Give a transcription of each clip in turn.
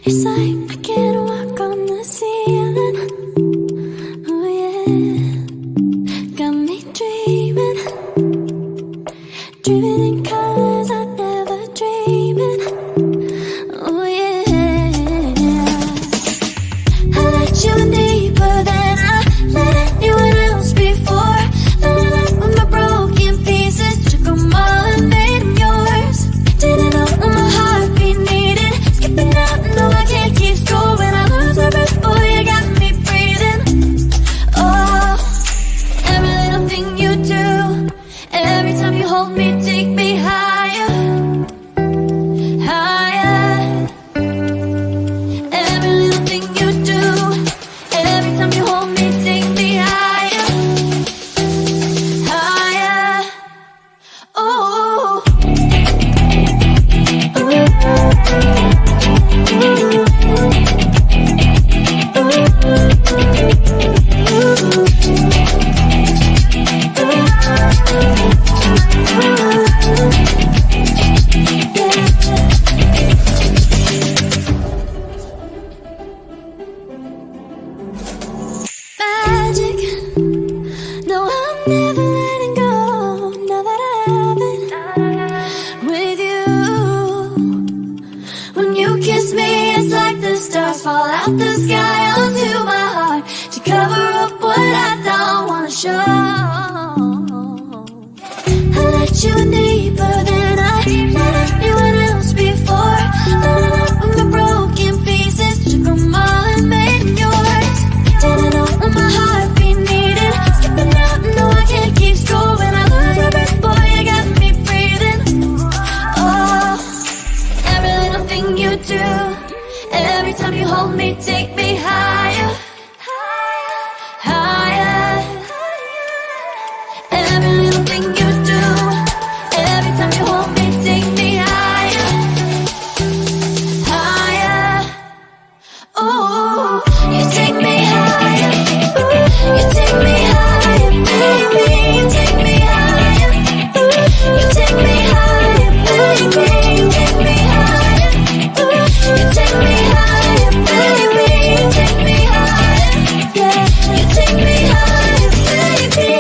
It's like I can't walk on the ceiling. Oh yeah, got me dreaming, dreaming in colors I never dreamed in. Oh yeah, I let you in deeper than I let anyone else before. Filling up with my broken pieces, took them all and made them yours. Didn't know what my heartbeat needed, skipping out, no I can't keep score. When I lose my breath, boy, you got me breathing. Oh, every little thing you do, every time you hold me, take me higher, higher. Every little thing you do, every time you hold me, take me higher, higher. Oh, magic. No, I'm never letting go. Now that I have it with you. When you kiss me, it's like the stars fall out the sky onto my heart to cover up what I don't wanna show. I let you in deeper than I let anyone else before. Filling up with my broken pieces, took them all and made them yours. Didn't know what my heartbeat needed, skipping out, no I can't keep score. When I lose my breath, boy, you got me breathing. Oh, every little thing you do, every time you hold me, take me higher, higher. Every little thing you do, every time you hold me, take me higher, higher. Oh, you take me higher, you take me higher, baby, you take me higher, you take me higher, baby, you take me higher, you take me higher, baby, you take me higher, yeah, you take me higher, baby.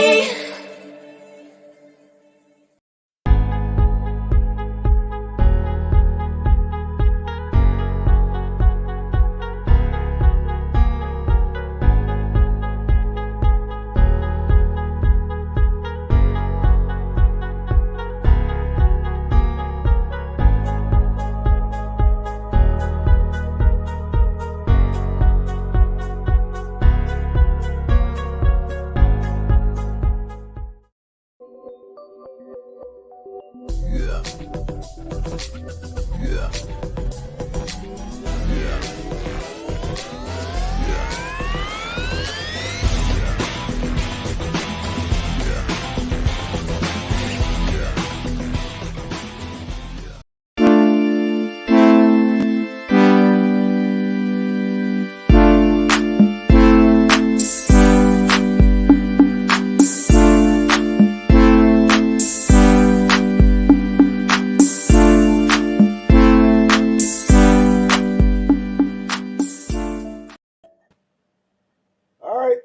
All right.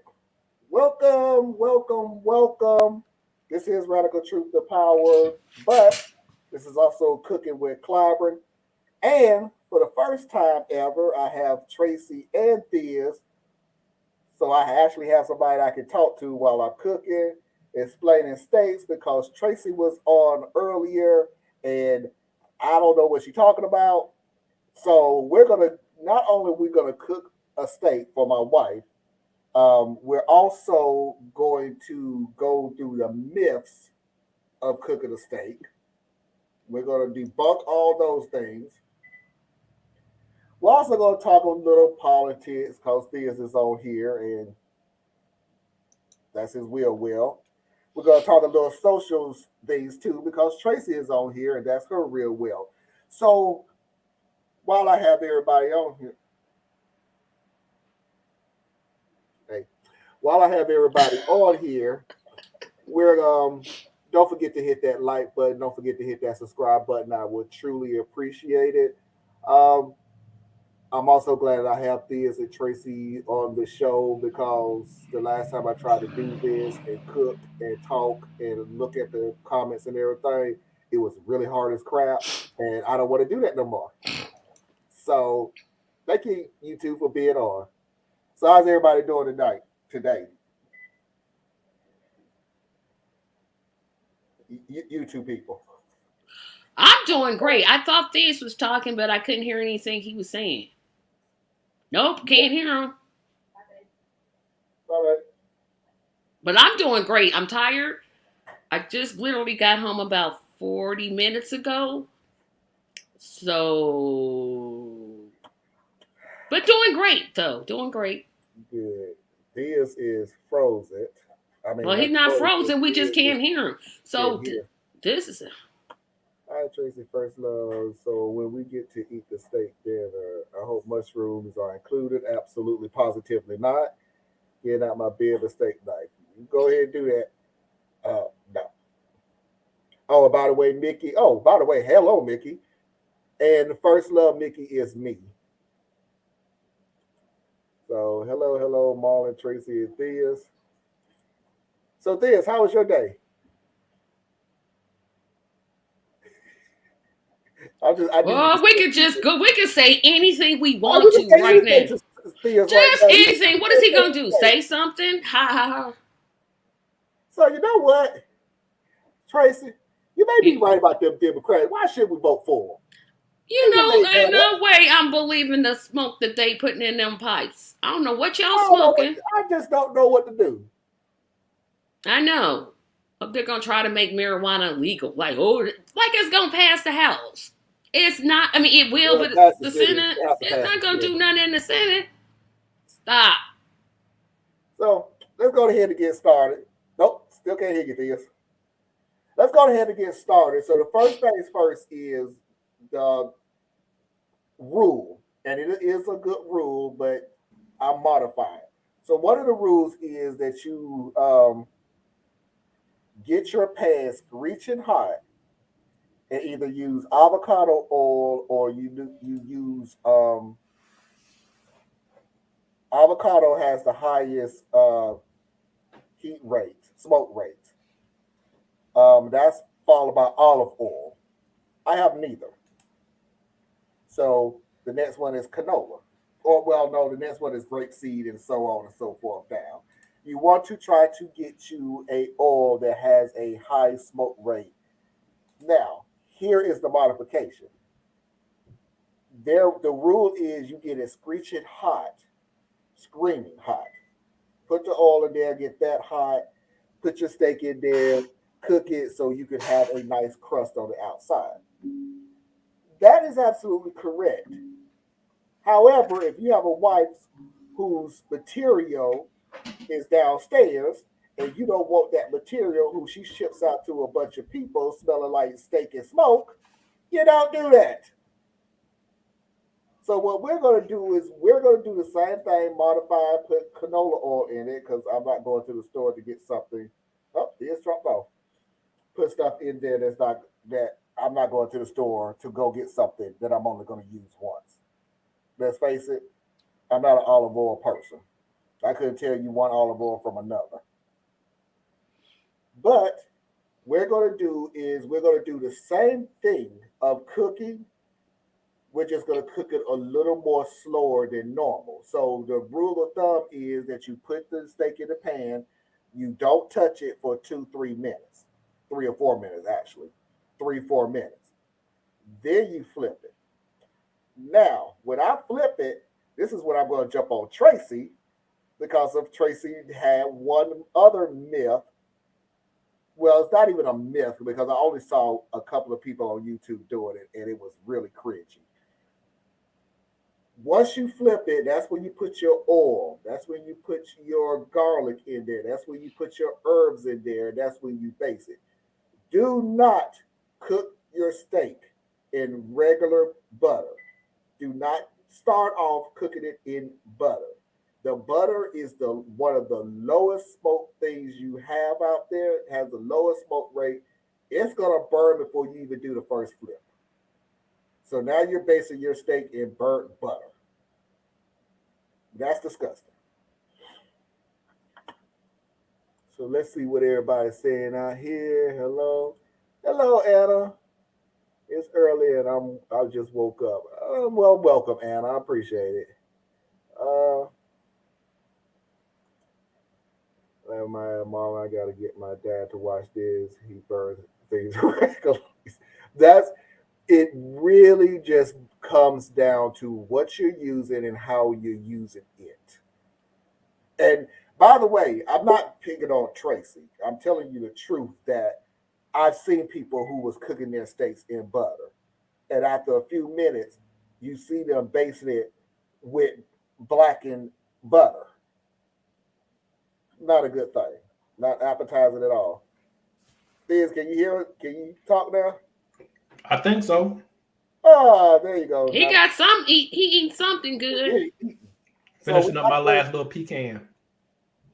Welcome. This is Radical Truth to Power, but this is also Cooking with Clyburn. And for the first time ever, I have Tracy and Theas. So I actually have somebody I can talk to while I'm cooking, explaining steaks, because Tracy was on earlier and I don't know what she's talking about. So we're gonna not only we're gonna cook a steak for my wife, we're also going to go through the myths of cooking a steak. We're going to debunk all those things. We're also going to talk a little politics because Theus is on here and that's his will. We're going to talk a little social things too because Tracy is on here and that's her real will. So while I have everybody on here, while I have everybody on here, we're don't forget to hit that like button. Don't forget to hit that subscribe button. I would truly appreciate it. Um, I'm also glad that I have Theus and Tracy on the show because the last time I tried to do this and cook and talk and look at the comments and everything, it was really hard as crap, and I don't want to do that no more. So thank you two for being on. So how's everybody doing tonight? Today, you two people. I'm doing great. I thought Thais was talking, but I couldn't hear anything he was saying. Nope, can't hear him. All right. But I'm doing great. I'm tired. I just literally got home about 40 minutes ago. So, but doing great though. Doing great. Good. Theus is frozen. I mean, Well, not he's not frozen. frozen. We just Theus is can't hear him. can't So hear. this is All right, Tracy, first love. So when we get to eat the steak dinner, I hope mushrooms are included. Absolutely, positively not. Get out my bed of steak knife. You go ahead and do that. No. Oh, by the way, Mickey. Oh, by the way, hello, Mickey. And the first love, Mickey, is me. So hello, Marlon, Tracy, and Theus. So Theus, how was your day? I need you to well, we say could just go. We could say anything we oh, want you can to say right anything now. to Theus right Just now. You anything. What is he can gonna say do? anything. Say something? Ha ha ha. So you know what, Tracy, you may be You right about them Democrats. Why should we vote for them? You know, may have ain't that. no way I'm believing the smoke that they putting in them pipes. I don't know what y'all I don't know what smoking. I just don't know what to do. I know. Hope they're gonna try to make marijuana legal. Like, oh, like it's gonna pass the House. It's not. I mean, it will, Yeah, but pass the the Senate. Senate, It has to it's pass not the gonna Senate. do nothing in the Senate. Stop. So let's go ahead and get started. Nope, still can't hear you, Theus. Let's go ahead and get started. So the first things first is the rule, and it is a good rule, but I'm modifying. So one of the rules is that you get your pan screeching hot and either use avocado oil or you use avocado has the highest heat rate, smoke rate. That's followed by olive oil. I have neither. So the next one is canola. Or well, no, the next one is grapeseed and so on and so forth down. You want to try to get you a oil that has a high smoke rate. Now, here is the modification. There, the rule is you get it screeching hot, screaming hot. Put the oil in there, get that hot. Put your steak in there, cook it so you can have a nice crust on the outside. That is absolutely correct. However, if you have a wife whose material is downstairs and you don't want that material who she ships out to a bunch of people smelling like steak and smoke, you don't do that. So what we're going to do is we're going to do the same thing, modify, put canola oil in it because I'm not going to the store to get something. Oh, it's dropped off. Put stuff in there that's not that I'm not going to the store to go get something that I'm only going to use once. Let's face it, I'm not an olive oil person. I couldn't tell you one olive oil from another. But we're going to do is we're going to do the same thing of cooking. We're just going to cook it a little more slower than normal. So the rule of thumb is that you put the steak in the pan, you don't touch it for 2, 3 minutes, 3 or 4 minutes actually, 3, 4 minutes. Then you flip it. Now, when I flip it, this is when I'm going to jump on Tracy because of Tracy had one other myth. Well, it's not even a myth because I only saw a couple of people on YouTube doing it and it was really cringy. Once you flip it, that's when you put your oil. That's when you put your garlic in there. That's when you put your herbs in there. That's when you base it. Do not cook your steak in regular butter. Do not start off cooking it in butter. The butter is the one of the lowest smoke things you have out there. It has the lowest smoke rate. It's gonna burn before you even do the first flip. So now you're basing your steak in burnt butter. That's disgusting. So let's see what everybody's saying out here. Hello. Hello, Anna. It's early and I just woke up. Well, welcome, Anna. I appreciate it. Uh, my mom, I gotta get my dad to watch this. He burns things regularly. That's it. Really, just comes down to what you're using and how you're using it. And by the way, I'm not picking on Tracy. I'm telling you the truth that I've seen people who was cooking their steaks in butter, and after a few minutes, you see them basting it with blackened butter. Not a good thing. Not appetizing at all. Liz, can you hear it? Can you talk now? I think so. Oh, there you go. He Now, got some. He eating something good. so we Finishing up got my the, last little pecan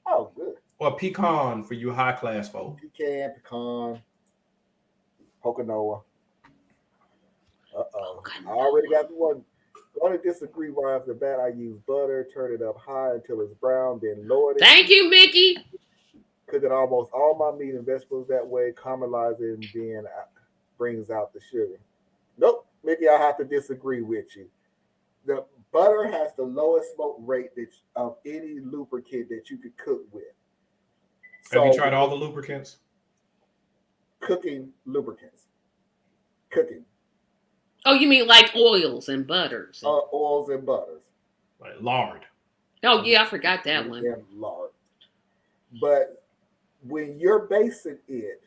oh, good. or pecan for you high class folk. Pecan, Poconoa. Uh-oh. I already Pocono. got the one. Going to disagree right off the bat. I use butter, turn it up high until it's brown, then lower it. Thank you, Mickey. Cooking almost all my meat and vegetables that way, caramelizing, then brings out the sugar. Nope, Mickey, I have to disagree with you. The butter has the lowest smoke rate of any lubricant that you could cook with. Have you So, tried all the lubricants? cooking lubricants, cooking Oh, you mean like oils and butters? oils and butters. Like lard. Oh yeah, I forgot that one. And lard. But when you're basing it,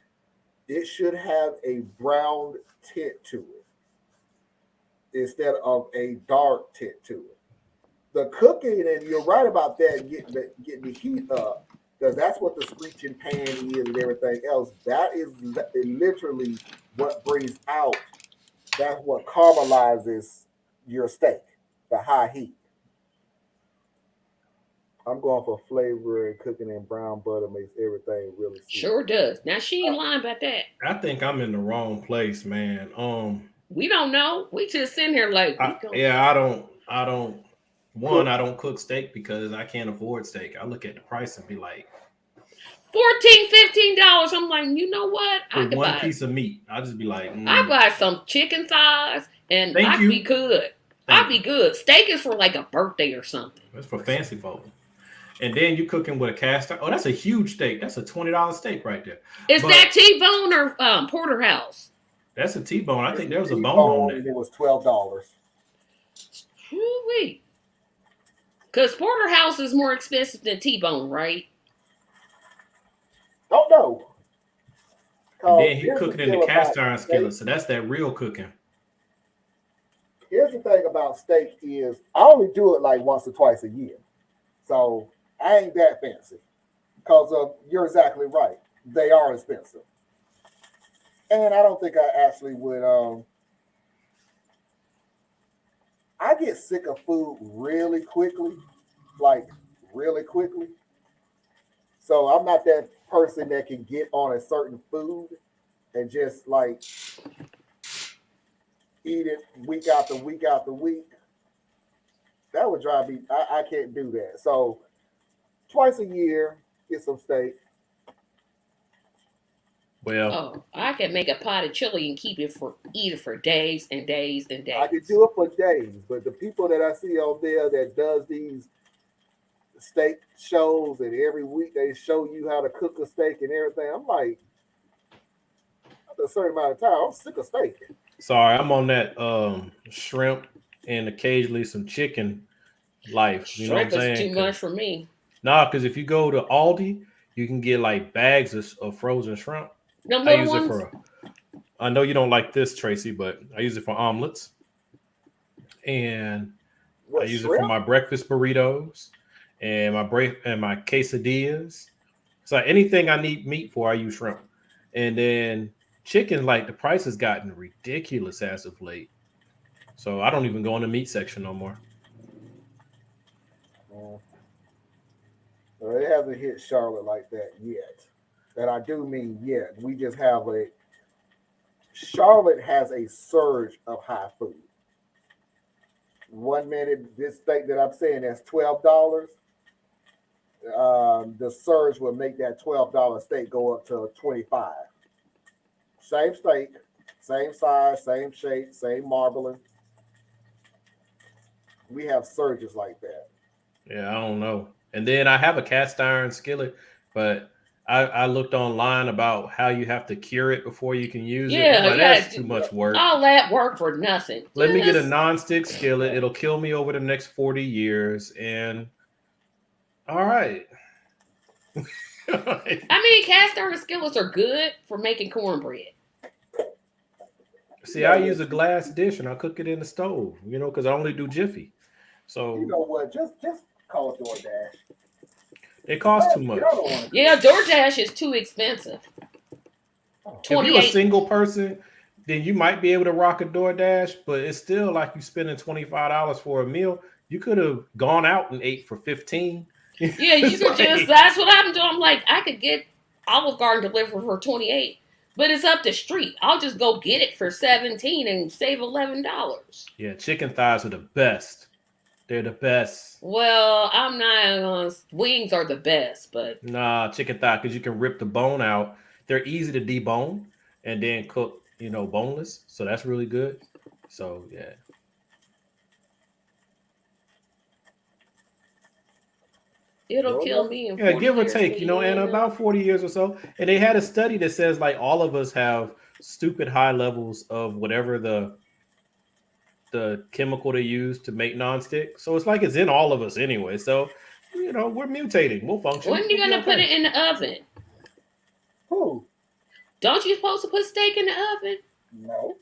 it should have a brown tint to it instead of a dark tint to it. The cooking, and you're right about that, getting the heat up, because that's what the screeching pan is and everything else. That is literally what brings out. That's what caramelizes your steak, the high heat. I'm going for flavor and cooking in brown butter makes everything really sweet. Sure does. Now she ain't lying about that. I think I'm in the wrong place, man. We don't know. We just sitting here like we go. Yeah, I don't. One, Cook. I don't cook steak because I can't afford steak. I look at the price and be like, $14, $15. I'm like, you know what? for I could one buy. piece of meat, I just be like, I buy some chicken thighs, and thank I'd be you, good. I'd thank be you. good. Steak is for like a birthday or something. That's for fancy folk. And then you cooking with a cast iron. Oh, that's a huge steak. That's a $20 steak right there. Is But that T-bone or porterhouse? that's a T-bone. I It's think a there was a bone on T-bone, that. and it was $12. Woo-wee. Because porterhouse is more expensive than T-bone, right? Don't know. And Because then he here's the cooking in the deal about cast iron steak. skillet. So that's that real cooking. Here's the thing about steak is I only do it like once or twice a year. So I ain't that fancy. Because you're exactly right. They are expensive. And I don't think I actually would I get sick of food really quickly. Like really quickly. So I'm not that person that can get on a certain food and just like eat it week after week after week. That would drive me. I can't do that. So twice a year, get some steak. Well, Oh, I can make a pot of chili and eat it for days and days and I can days. do it for days, but the people that I see out there that does these steak shows and every week they show you how to cook a steak and everything, I'm like, after a certain amount of time, I'm sick of steak. sorry, I'm on that shrimp and occasionally some chicken life. You know what I'm Shrimp is saying? too much for me. Because if you go to Aldi, you can get like bags of frozen shrimp. Them I little use it ones. for. I know you don't like this, Tracy, but I use it for omelets, and I What use it for shrimp? my breakfast burritos and my quesadillas. So anything I need meat for, I use shrimp. And then chicken, like the price has gotten ridiculous as of late. So I don't even go in the meat section no more. Mm, well, it hasn't hit Charlotte like that yet. And I do mean yet. We just have a Charlotte has a surge of high food. 1 minute, this steak that I'm saying that's $12. The surge will make that $12 steak go up to 25. Same steak, same size, same shape, same marbling. We have surges like that. Yeah, I don't know. And then I have a cast iron skillet, but I looked online about how you have to cure it before you can use it. Yeah, Like, yeah. that's too much work. All that work for nothing. Let me get a Just- non-stick skillet. It'll kill me over the next 40 years. And all right. I mean, cast iron skillets are good for making cornbread. See, I use a glass dish and I cook it in the stove, because I only do Jiffy. So You know what? Just call it DoorDash. it costs too much. Yeah, DoorDash is too expensive. If you're a single person, then you might be able to rock a DoorDash, but it's still like you spending $25 for a meal. You could have gone out and ate for 15. Yeah, you could just, that's what I'm doing. I'm like, I could get Olive Garden delivered for 28, but it's up the street. I'll just go get it for 17 and save $11. Yeah, chicken thighs are the best. They're the best. Well, I'm not gonna, wings are the best, but Nah, chicken thigh, because you can rip the bone out. They're easy to debone and then cook, boneless. So that's really good. So yeah. it'll kill me in 40 Yeah, give or years, take, and about 40 years or so. And they had a study that says like all of us have stupid high levels of whatever the chemical they use to make nonstick. So it's like it's in all of us anyway. So, we're mutating. We'll function. When are you gonna put it in the oven? Who? Don't you supposed to put steak in the oven? No.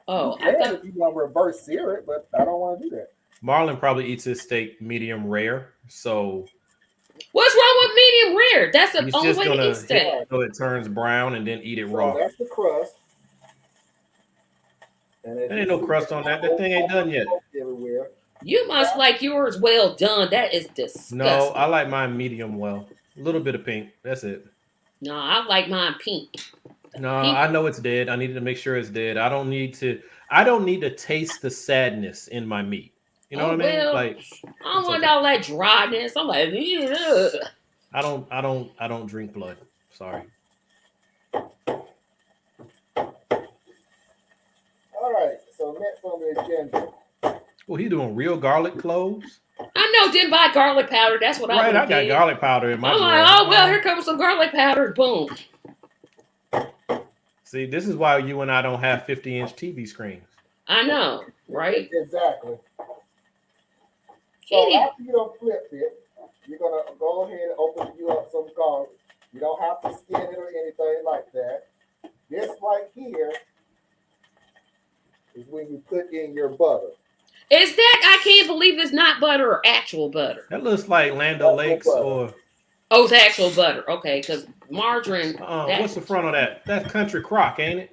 Oh, I thought if you want to reverse sear it, but I don't want to do that. Marlon probably eats his steak medium rare. So what's wrong with medium rare? That's the he's only just way to gonna eat steak. so it turns brown and then eat it So raw. that's the crust. And There ain't no crust on that. That thing ain't done yet. Everywhere. You must like yours well done. That is disgusting. No, I like mine medium well. A little bit of pink. That's it. No, I like mine pink. No, Pink. I know it's dead. I needed to make sure it's dead. I don't need to taste the sadness in my meat. You know what I mean? Well, Like I don't it's want okay. all that dryness. I'm like, ugh. I don't drink blood. Sorry. All right. So next on the agenda. Well, he doing real garlic cloves. I know, didn't buy garlic powder. That's what I Right, I would got do. garlic powder in my I'm drawer. like, oh well, here comes some garlic powder. Boom. See, this is why you and I don't have 50-inch TV screens. I know, right? Exactly. So Kitty. after you don't flip it, you're gonna go ahead and open you up some garlic. You don't have to skin it or anything like that. This right here is when you put in your butter. Is that, I can't believe it's not butter or actual butter. That looks like Land O'Lakes or Oh, it's actual butter. Okay, because margarine. what's the front of that? That's Country Crock, ain't it?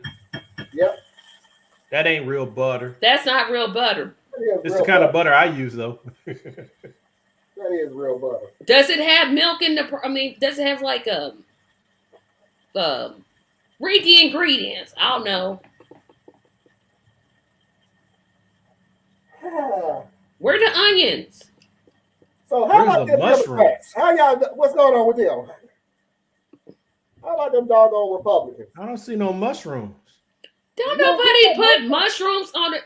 Yep. That ain't real butter. That's not real butter. It's the kind of butter I use though. That is real butter. Does it have milk in the? I mean, does it have like read the ingredients? I don't know. Where are the onions? So how Where's about the them mushrooms? Democrats? How y'all? What's going on with them? How about them doggone Republicans? I don't see no mushrooms. Don't No, nobody no, put mushrooms on it.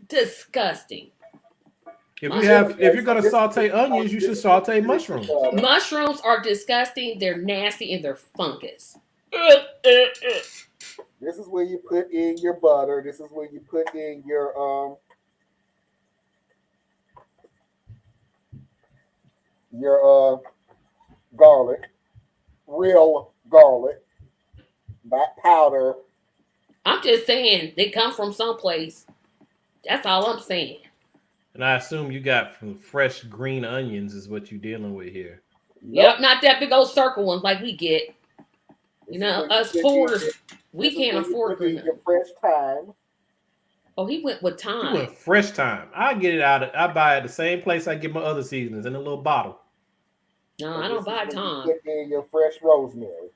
Disgusting. If you're gonna saute onions, you should saute mushrooms. Mushrooms are disgusting. They're nasty and they're fungus. This is where you put in your butter. This is where you put in your garlic, real garlic, not powder. I'm just saying they come from someplace. That's all I'm saying. And I assume you got from fresh green onions is what you're dealing with here. Yep, not that big old circle ones like we get. This You know, is where us you put in fours, your- we this is can't where you afford put in them. your fresh thyme. Oh, he went with You time. went fresh time. I get it I buy it at the same place I get my other seasonings in a little bottle. No, And I this don't is buy where you time. Put in your fresh rosemary.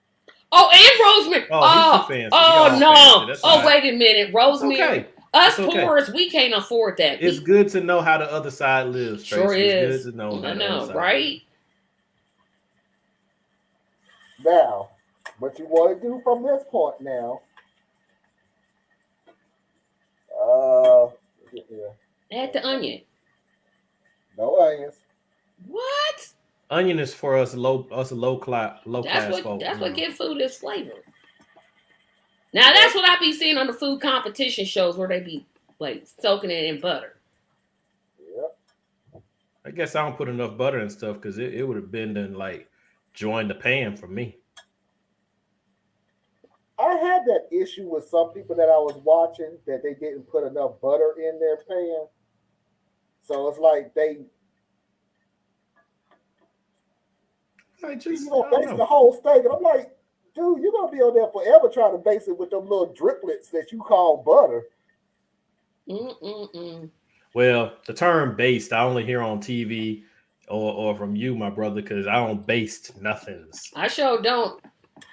Oh, and rosemary. Oh, he's too fancy. He all Oh no. fancy. That's Oh, all right. wait a minute. Rosemary. okay. Us It's okay. poors, we can't afford that. It's good to know how the other side lives. Sure Tracy. is. It's good to know how I the other know, side right? lives. Now, what you want to do from this point now? Add the onion. No onions. What? Onion is for us low class That's folk. what give food its flavor. Now that's what I be seeing on the food competition shows where they be like soaking it in butter. Yep. I guess I don't put enough butter and stuff because it would have been done like join the pan for me. I had that issue with some people that I was watching that they didn't put enough butter in their pan. So it's like they, I just, base the whole steak. And I'm like, dude, you're going to be on there forever trying to base it with them little driplets that you call butter. Well, the term based, I only hear on TV or from you, my brother, because I don't baste nothings. I sure don't.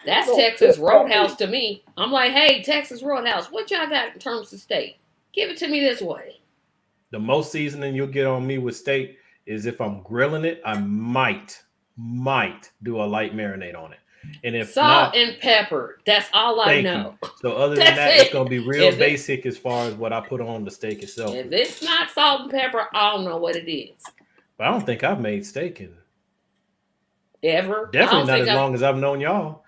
That's Texas Roadhouse to me. I'm like, hey, Texas Roadhouse, what y'all got in terms of steak? Give it to me this way. The most seasoning you'll get on me with steak is if I'm grilling it, I might do a light marinade on it. And if salt not, and pepper. That's all I know. So other than that, it's gonna be real basic as far as what I put on the steak itself. If it's not salt and pepper, I don't know what it is. But I don't think I've made steak in ever. Definitely not as long as I've known y'all.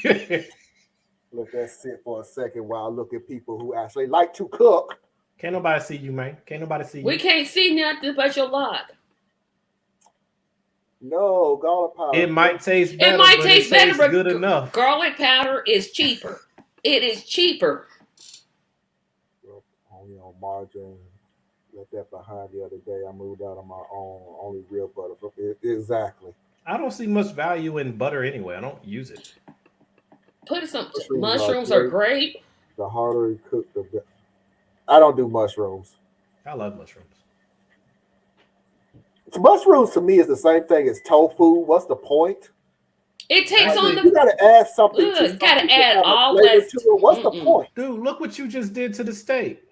Let that sit for a second while I look at people who actually like to cook. Can't nobody see you, man. Can't nobody see you. We can't see nothing but your log. No, garlic powder. It might taste better. It might taste better, but good enough. Garlic powder is cheaper. It is cheaper. Only on margarine. Left that behind the other day. I moved out on my own. Only real butter. Exactly. I don't see much value in butter anyway. I don't use it. Put something. Mushrooms are great. The harder you cook, the better. I don't do mushrooms. I love mushrooms. Mushrooms to me is the same thing as tofu. What's the point? It takes on the. You gotta add something. You gotta add all that to it. What's the point, dude? Look what you just did to the steak.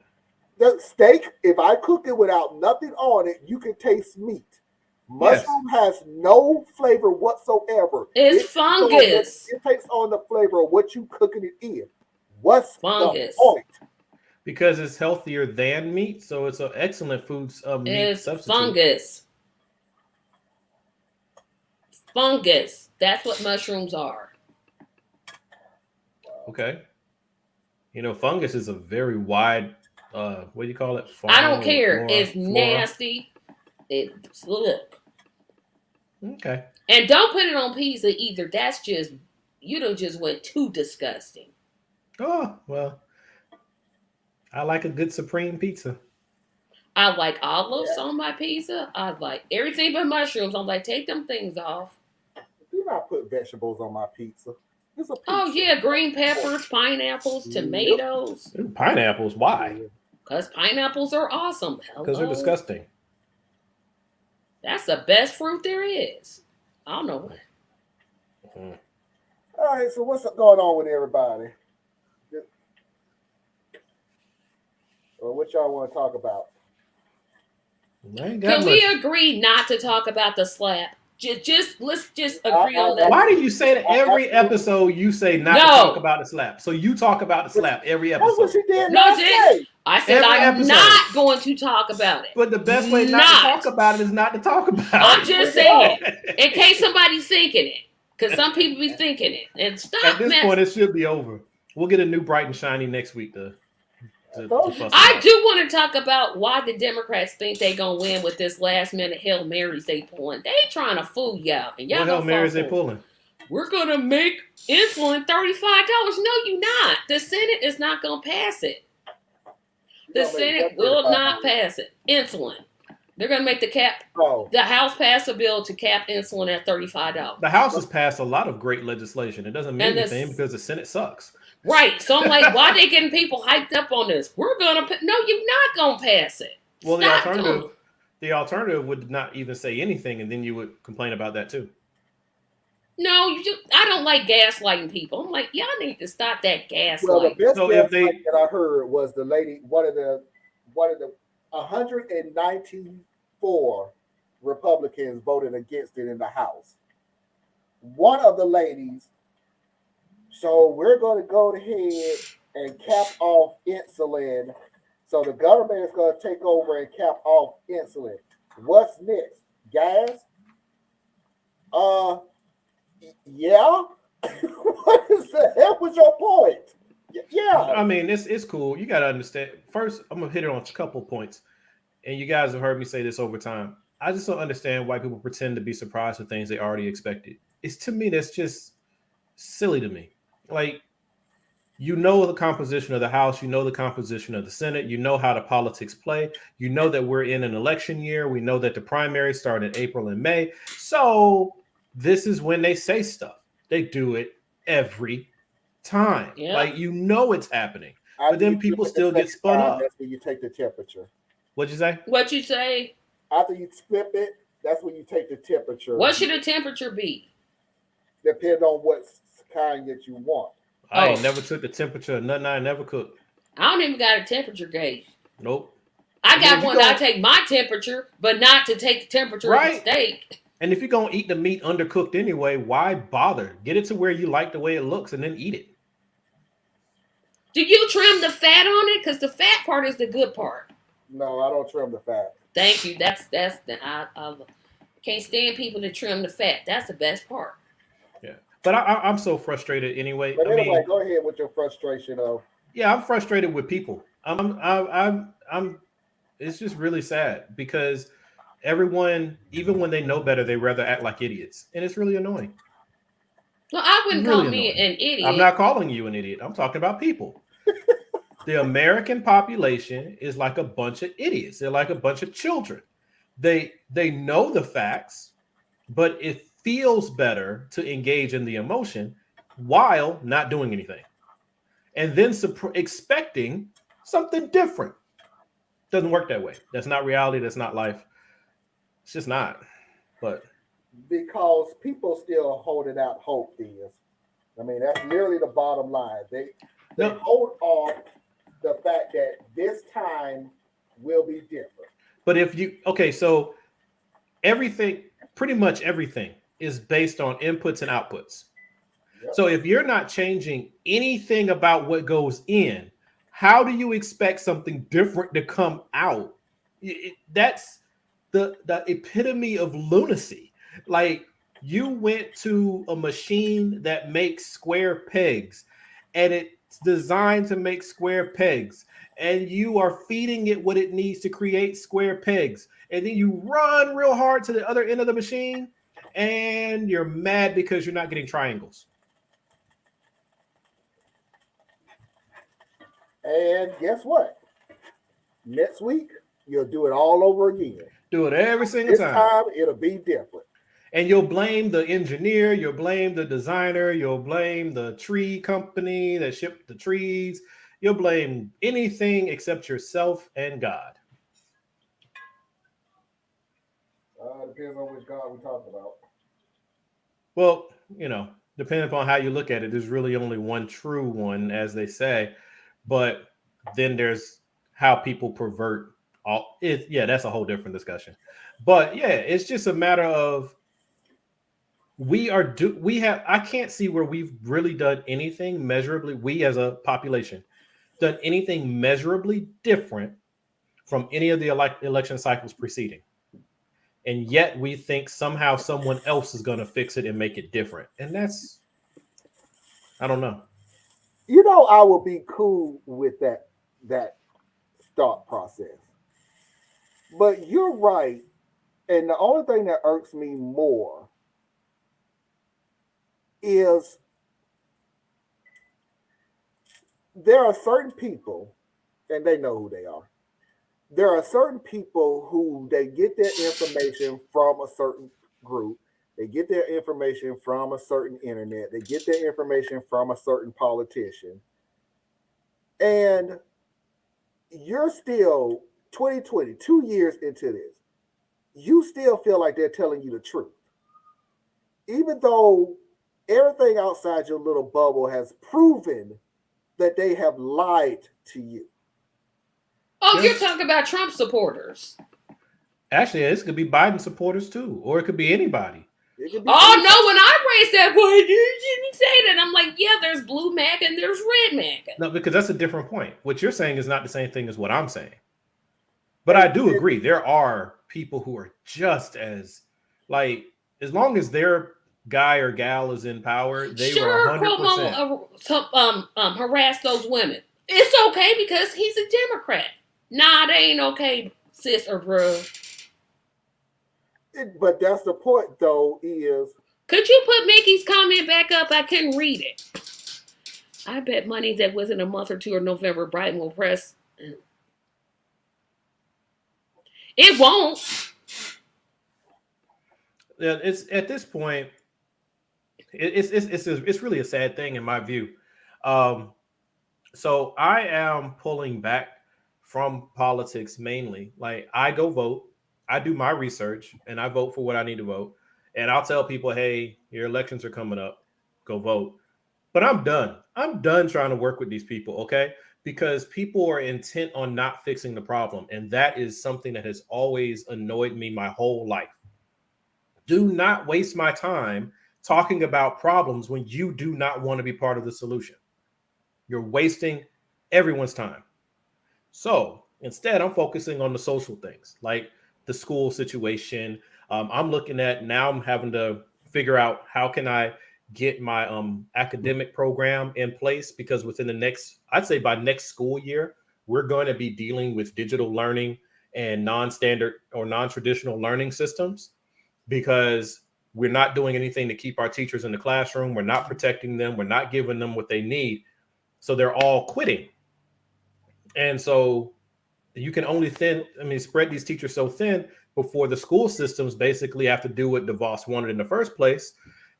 The steak, if I cook it without nothing on it, you can taste meat. Mushroom has no flavor whatsoever. It's fungus. It takes on the flavor of what you cooking it in. What's fungus? The point? Because it's healthier than meat, so it's an excellent food meat substitute. Fungus. Fungus. That's what mushrooms are. Okay. You know, fungus is a very wide. What do you call it? I don't care. It's nasty. It's look. Okay. And don't put it on pizza either. That's just just went too disgusting. Oh well. I like a good supreme pizza. I like olives on my pizza. I like everything but mushrooms. I'm like, take them things off. Do not put vegetables on my pizza. It's a pizza. Oh yeah, green peppers, pineapples, tomatoes. Ooh, pineapples? Why? Because pineapples are awesome. Because they're disgusting. That's the best fruit there is. I don't know. Mm-hmm. All right, so what's going on with everybody? Or what y'all want to talk about? Can we agree not to talk about the slap? Let's just agree on that. Why do you say that every episode you say not to talk about the slap? So you talk about the slap every episode. That's what she did. I said I'm not going to talk about it. But the best way not to talk about it is not to talk about it. I'm just saying, in case somebody's thinking it. Because some people be thinking it. And stop. At this point, it should be over. We'll get a new bright and shiny next week to I do want to talk about why the Democrats think they're going to win with this last minute Hail Marys they pulling. They trying to fool y'all. And y'all what Hail Marys they pulling? We're going to make insulin $35. No, you're not. The Senate is not going to pass it. The Senate will not pass it. Insulin. They're going to make the House pass a bill to cap insulin at $35. The House has passed a lot of great legislation. It doesn't mean anything because the Senate sucks. Right. So I'm like, why are they getting people hyped up on this? We're going to no, you're not going to pass it. Well, the alternative would not even say anything, and then you would complain about that too. No, I don't like gaslighting people. I'm like, y'all need to stop that Well, the gaslighting. best So if gaslight they that I heard was the lady, one of the 194 Republicans voted against it in the House. One of the ladies, so we're going to go ahead and cap off insulin. So the government is going to take over and cap off insulin. What's next? Gas? Uh, yeah. What is the heck was your point? Yeah. I mean, it's cool. You got to understand. First, I'm gonna hit it on a couple points, and you guys have heard me say this over time. I just don't understand why people pretend to be surprised with things they already expected. It's to me that's just silly to me. Like, you know the composition of the House, you know the composition of the Senate, you know how the politics play, you know that we're in an election year, we know that the primaries start in April and May. So this is when they say stuff. They do it every time. Yeah. Like, you know it's happening. But After then you people flip it the still get second spun time, up. that's when you take the temperature. What'd you say? What you say? After you flip it, that's when you take the temperature. What should the temperature be? Depending on what kind that you want. I ain't never took the temperature of nothing I never cooked. I don't even got a temperature gauge. Nope. I got one that I take my temperature, but not to take the temperature of the steak. And if you're going to eat the meat undercooked anyway, why bother? Get it to where you like the way it looks and then eat it. Do you trim the fat on it? Because the fat part is the good part. No, I don't trim the fat. Thank you. I can't stand people that trim the fat. That's the best part. Yeah. But I'm so frustrated anyway. But anyway, go ahead with your frustration of. Yeah, I'm frustrated with people. I'm it's just really sad because everyone, even when they know better, they rather act like idiots. And it's really annoying. Well, I wouldn't call me an idiot. I'm not calling you an idiot. I'm talking about people. The American population is like a bunch of idiots. They're like a bunch of children. They know the facts, but it feels better to engage in the emotion while not doing anything. And then expecting something different. Doesn't work that way. That's not reality. That's not life. It's just not. But because people still holding out hope, is. I mean, that's literally the bottom line. They hold off the fact that this time will be different. But so pretty much everything is based on inputs and outputs. Yep. So if you're not changing anything about what goes in, how do you expect something different to come out? That's the epitome of lunacy. Like, you went to a machine that makes square pegs and it's designed to make square pegs, and you are feeding it what it needs to create square pegs, and then you run real hard to the other end of the machine and you're mad because you're not getting triangles. And guess what? Next week, you'll do it all over again. Do it every single time. This time, it'll be different. And you'll blame the engineer, you'll blame the designer, you'll blame the tree company that shipped the trees. You'll blame anything except yourself and God. Depends on which God we're talking about. Well, depending upon how you look at it, there's really only one true one, as they say. But then there's how people pervert all it. Yeah, that's a whole different discussion. But yeah, it's just a matter of I can't see where we've really done anything measurably, we as a population, done anything measurably different from any of the election cycles preceding. And yet we think somehow someone else is going to fix it and make it different. And that's, I don't know. I will be cool with that thought process. But you're right. And the only thing that irks me more is there are certain people, and they know who they are. There are certain people who they get their information from a certain group. They get their information from a certain internet. They get their information from a certain politician. And you're still 2020, 2 years into this. You still feel like they're telling you the truth. Even though everything outside your little bubble has proven that they have lied to you. Oh, you're talking about Trump supporters. Actually, this could be Biden supporters too, or it could be anybody. It could be Oh anybody. no! When I raised that boy, you didn't say that. I'm like, yeah, there's blue MAGA and there's red MAGA. No, because that's a different point. What you're saying is not the same thing as what I'm saying. But I do agree. There are people who are just as, like, as long as their guy or gal is in power, they were 100%. Cuomo harass those women. It's okay because he's a Democrat. Nah, they ain't okay, sis or bro. But that's the point, though, is... Could you put Mickey's comment back up? I couldn't read it. I bet money that within a month or two of November, Biden will press. It won't. Yeah, it's at this point, it's really a sad thing in my view. So I am pulling back from politics mainly. Like, I go vote, I do my research, and I vote for what I need to vote. And I'll tell people, hey, your elections are coming up, go vote. But I'm done. I'm done trying to work with these people, okay? Because people are intent on not fixing the problem. And that is something that has always annoyed me my whole life. Do not waste my time talking about problems when you do not want to be part of the solution. You're wasting everyone's time. So instead, I'm focusing on the social things, like the school situation. I'm looking at now, I'm having to figure out how can I get my academic program in place, because within the next, I'd say by next school year, we're going to be dealing with digital learning and non-standard or non-traditional learning systems, because we're not doing anything to keep our teachers in the classroom. We're not protecting them. We're not giving them what they need. So they're all quitting. And so you can only spread these teachers so thin before the school systems basically have to do what DeVos wanted in the first place,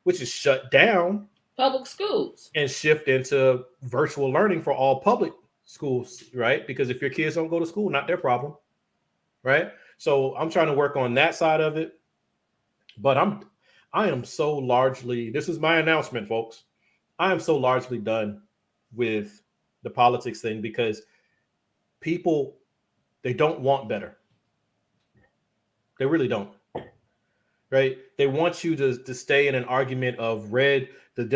which is shut down public schools and shift into virtual learning for all public schools, right? Because if your kids don't go to school, not their problem, right? So I'm trying to work on that side of it. But I am so largely, this is my announcement, folks. I am so largely done with the politics thing, because people, they don't want better. They really don't. Right? They want you to stay in an argument of red the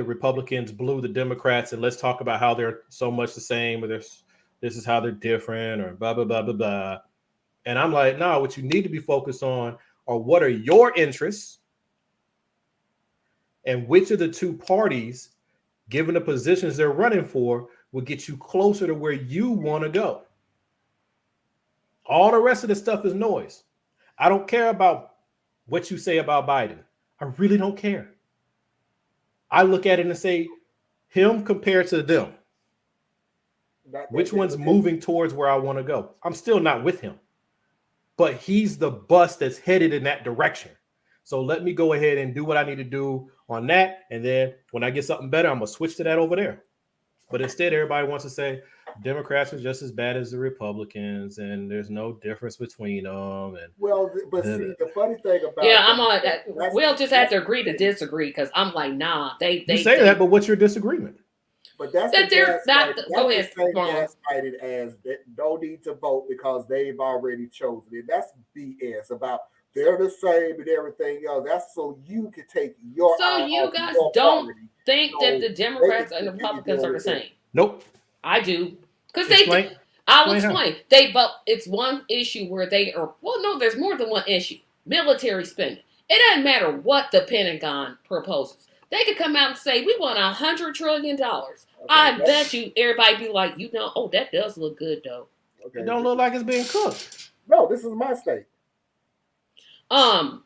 Republicans, blue the Democrats, and let's talk about how they're so much the same, or this is how they're different, or blah, blah, blah, blah, blah. And I'm like, no, what you need to be focused on are what are your interests, and which of the two parties, given the positions they're running for, will get you closer to where you want to go. All the rest of the stuff is noise. I don't care about what you say about Biden. I really don't care. I look at it and say, him compared to them, which one's moving towards where I want to go? I'm still not with him, but he's the bus that's headed in that direction. So let me go ahead and do what I need to do on that. And then when I get something better, I'm going to switch to that over there. But instead, everybody wants to say Democrats are just as bad as the Republicans, and there's no difference between them. And but see, the funny thing about I'm on that. We'll just have to agree to disagree, because I'm like, nah, they say that, but what's your disagreement? But that's that they're not. Go ahead. Gaslighted as they don't need to vote because they've already chosen it. That's BS about they're the same and everything else. That's so you can take your. So you guys don't think that the Democrats and the Republicans are the same? Nope. I do, because I'll explain. But it's one issue where they are. Well, no, there's more than one issue. Military spending. It doesn't matter what the Pentagon proposes. They could come out and say, we want $100 trillion. Okay, I bet you everybody be like, oh, that does look good, though. Okay. It don't look like it's being cooked. No, this is my state. And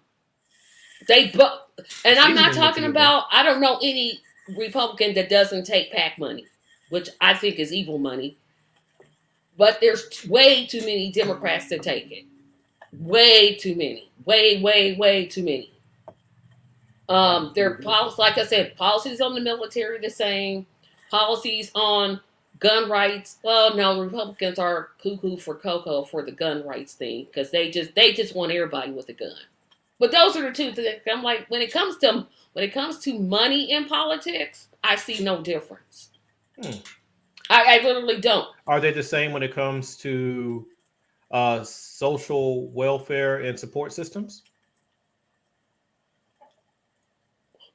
I'm not talking about, I don't know any Republican that doesn't take PAC money, which I think is evil money. But there's way too many Democrats that take it. Way too many. Way too many. Their policies, like I said, policies on the military the same. Policies on gun rights. Well, no, Republicans are cuckoo for cocoa for the gun rights thing, because they just want everybody with a gun. But those are the two things. I'm like, when it comes to money in politics, I see no difference. I literally don't. Are they the same when it comes to social welfare and support systems?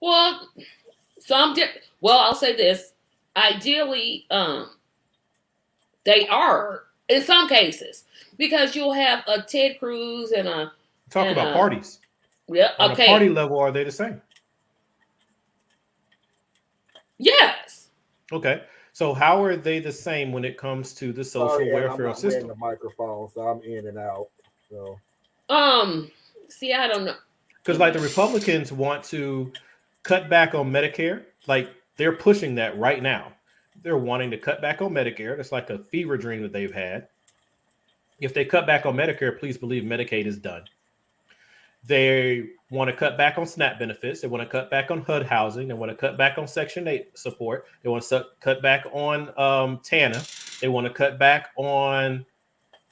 Well, well, I'll say this. Ideally, they are in some cases because you'll have a Ted Cruz and a Talk about parties. Yeah. On Okay. a party level, are they the same? Yes. Okay. So how are they the same when it comes to the social welfare I'm system? the microphone, so I'm in and out. So see, I don't know. Because like the Republicans want to cut back on Medicare. Like they're pushing that right now. They're wanting to cut back on Medicare. That's like a fever dream that they've had. If they cut back on Medicare, please believe Medicaid is done. They want to cut back on SNAP benefits. They want to cut back on HUD housing. They want to cut back on Section 8 support. They want to cut back on TANA. They want to cut back on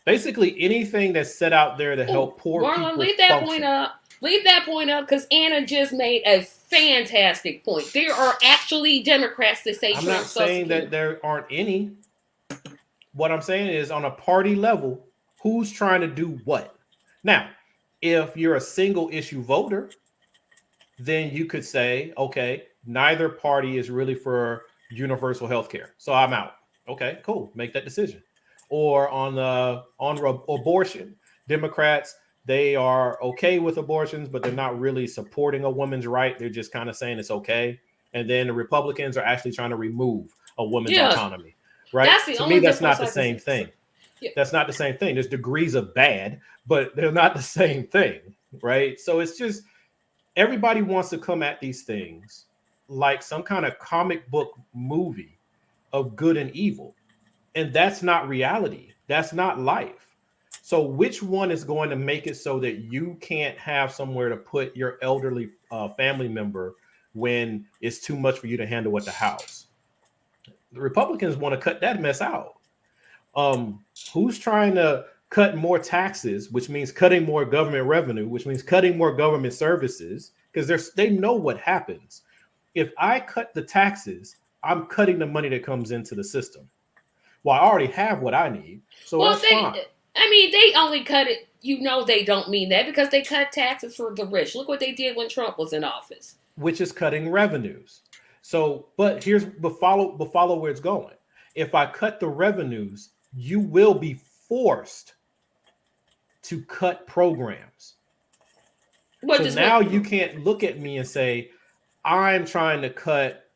basically anything that's set out there to help poor people leave that function. point up. Leave that point up because Anna just made a fantastic point. There are actually Democrats that say I'm not saying that there aren't any. What I'm saying is on a party level, who's trying to do what? Now, if you're a single issue voter, then you could say, okay, neither party is really for universal health care. So I'm out. Okay, cool. Make that decision. Or on abortion, Democrats, they are okay with abortions, but they're not really supporting a woman's right. They're just kind of saying it's okay. And then the Republicans are actually trying to remove a woman's autonomy. Right? To me, that's not the same thing. Yeah. That's not the same thing. There's degrees of bad, but they're not the same thing. Right? So it's just everybody wants to come at these things like some kind of comic book movie of good and evil. And that's not reality. That's not life. So which one is going to make it so that you can't have somewhere to put your elderly family member when it's too much for you to handle at the house? The Republicans want to cut that mess out. Who's trying to cut more taxes, which means cutting more government revenue, which means cutting more government services, because they know what happens. If I cut the taxes, I'm cutting the money that comes into the system. Well, I already have what I need, so that's fine. I mean, they only cut it. You know, they don't mean that because they cut taxes for the rich. Look what they did when Trump was in office, which is cutting revenues. So, but follow where it's going. If I cut the revenues, you will be forced to cut programs. So now you can't look at me and say, I'm trying to cut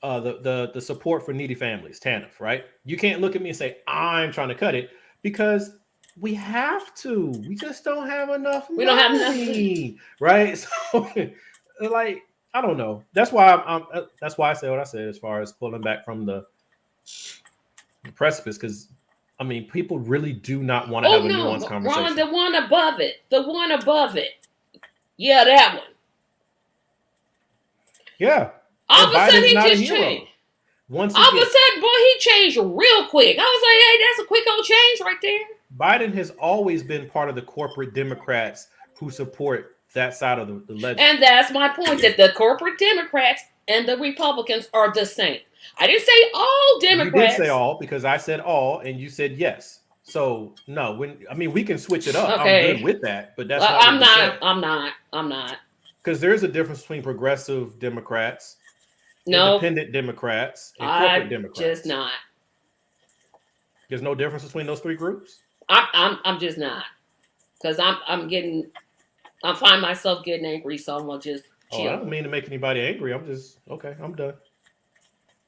the support for needy families, TANF, right? You can't look at me and say, I'm trying to cut it because we have to. We just don't have enough money. We don't have enough, right? So, like, I don't know. That's why that's why I say what I said as far as pulling back from the precipice, because I mean, people really do not want to have a nuanced conversation. Ron, the one above it. Yeah, that one. Yeah. All of a sudden, he just changed. All of a sudden, boy, he changed real quick. I was like, hey, that's a quick old change right there. Biden has always been part of the corporate Democrats who support that side of the ledger. And that's my point, that the corporate Democrats and the Republicans are the same. I didn't say all Democrats. You did say all because I said all and you said yes. So no, we can switch it up. Okay. I'm good with that, but that's not. I'm not. Because there's a difference between progressive Democrats, independent Democrats, and corporate Democrats. Just not. There's no difference between those three groups. I'm just not, because I find myself getting angry, so I'm gonna just chill. I don't mean to make anybody angry. I'm just okay. I'm done.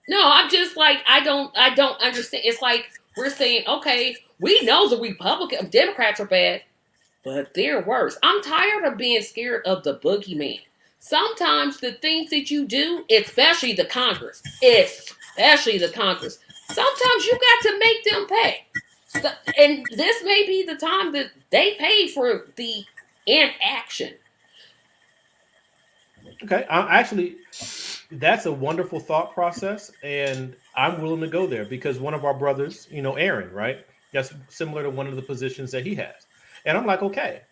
No, I'm just like, I don't understand. It's like we're saying, okay, we know the Democrats are bad, but they're worse. I'm tired of being scared of the boogeyman. Sometimes the things that you do, especially the Congress, sometimes you got to make them pay. So, and this may be the time that they pay for the inaction. Okay, that's a wonderful thought process, and I'm willing to go there because one of our brothers, Aaron, right? That's similar to one of the positions that he has. And I'm like, okay,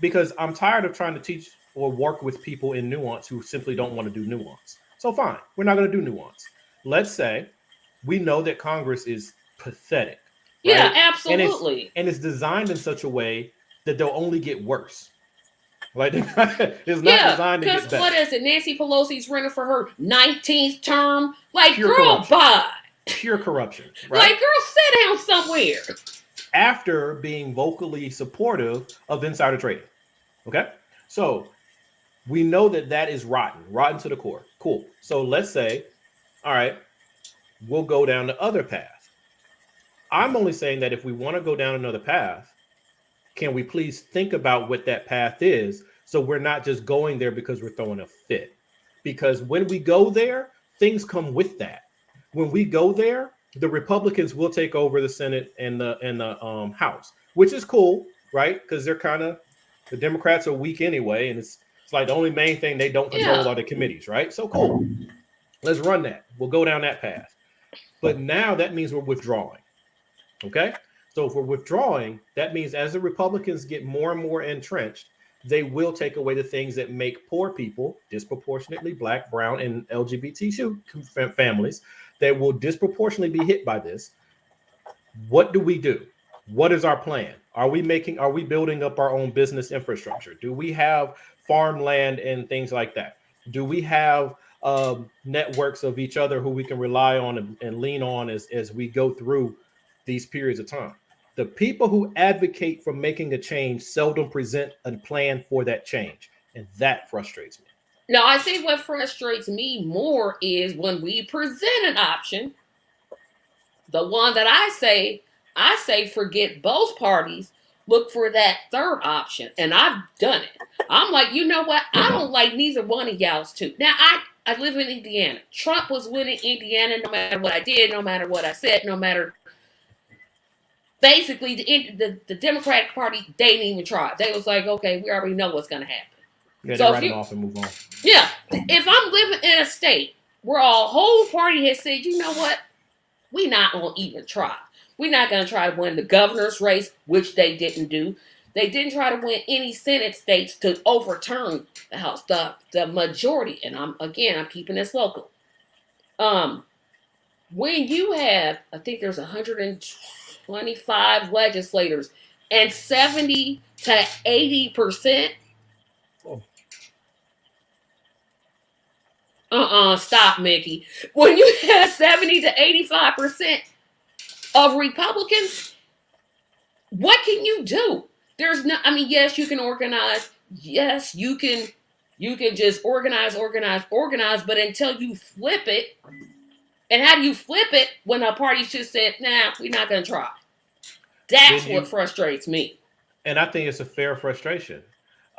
because I'm tired of trying to teach or work with people in nuance who simply don't want to do nuance. So fine, we're not going to do nuance. Let's say we know that Congress is pathetic, Yeah, right? And absolutely. it's designed in such a way that they'll only get worse. Like it's not Yeah, designed to because get what better. is it? Nancy Pelosi's running for her 19th term. Like, Pure girl, corruption. bye. Pure corruption, right? Like, girl, sit down somewhere. After being vocally supportive of insider trading. Okay? So we know that that is rotten to the core. Cool. So let's say, all right, we'll go down the other path. I'm only saying that if we want to go down another path, can we please think about what that path is so we're not just going there because we're throwing a fit? Because when we go there, things come with that. When we go there, the Republicans will take over the Senate and the House, which is cool, right? Because they're kind of the Democrats are weak anyway, and it's like the only main thing they don't control Yeah. are the committees, right? So cool. Let's run that. We'll go down that path. But now that means we're withdrawing. Okay. So if we're withdrawing, that means as the Republicans get more and more entrenched, they will take away the things that make poor people, disproportionately Black, brown, and LGBTQ families, that will disproportionately be hit by this. What do we do? What is our plan? Are we building up our own business infrastructure? Do we have farmland and things like that? Do we have networks of each other who we can rely on and lean on as we go through these periods of time? The people who advocate for making a change seldom present a plan for that change. And that frustrates me. Now, I think what frustrates me more is when we present an option, the one that I say forget both parties, look for that third option. And I've done it. I'm like, you know what? I don't like neither one of y'all's two. Now, I live in Indiana. Trump was winning Indiana no matter what I did, no matter what I said, no matter. Basically, the Democratic Party, they didn't even try. They was like, okay, we already know what's going to happen. Yeah, So they if write you, them off and move on. yeah, if I'm living in a state where a whole party has said, you know what, we not going to even try. We're not going to try to win the governor's race, which they didn't do. They didn't try to win any Senate states to overturn the House, the majority. And I'm keeping this local. When you have, I think there's 125 legislators and 70 to 80%. Stop, Mickey. When you have 70 to 85% of Republicans, what can you do? There's no, I mean, yes, you can organize. Yes, you can just organize, but until you flip it, and how do you flip it when a party just said, nah, we're not going to try? That's what frustrates me. And I think it's a fair frustration.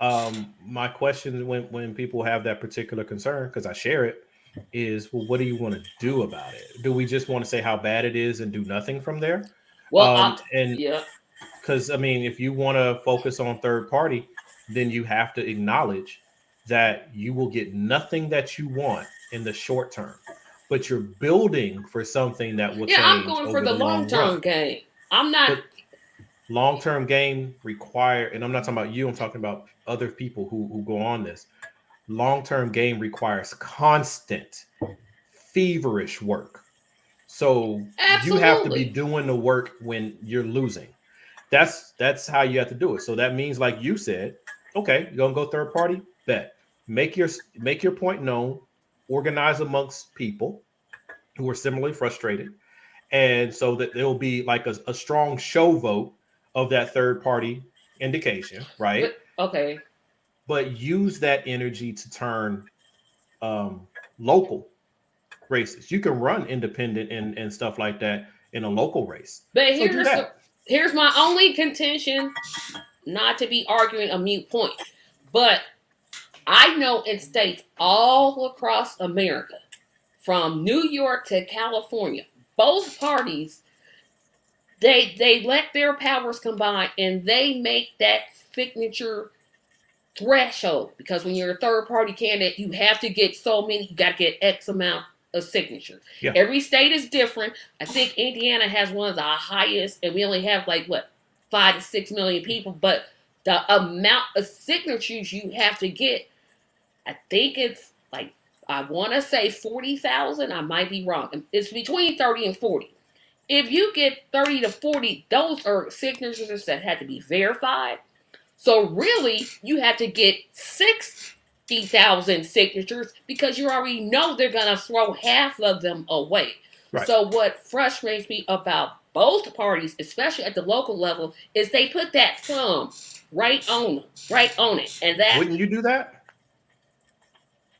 My question when people have that particular concern, because I share it, is, well, what do you want to do about it? Do we just want to say how bad it is and do nothing from there? Well, yeah. Because, I mean, if you want to focus on third party, then you have to acknowledge that you will get nothing that you want in the short term. But you're building for something that will change. Yeah, I'm going for the long-term game. I'm not. But long-term game require, and I'm not talking about you, I'm talking about other people who go on this. Long-term game requires constant, feverish work. So you have to be doing the work when you're losing. That's how you have to do it. So that means, like you said, okay, you're gonna go third party, bet. Make your point known, organize amongst people who are similarly frustrated, and so that there'll be like a strong show vote of that third party indication, right? Okay. But use that energy to turn local races. You can run independent and stuff like that in a local race. But here's my only contention, not to be arguing a mute point, but I know in states all across America, from New York to California, both parties, they let their powers combine and they make that signature threshold, because when you're a third party candidate, you have to get so many, you got to get X amount of signatures. Yeah. Every state is different. I think Indiana has one of the highest, and we only have 5 to 6 million people, but the amount of signatures you have to get, I think it's like, I want to say 40,000. I might be wrong. It's between 30 and 40. If you get 30 to 40, those are signatures that had to be verified. So really, you have to get 60,000 signatures because you already know they're going to throw half of them away. Right. So what frustrates me about both parties, especially at the local level, is they put that thumb right on it. And that... Wouldn't you do that?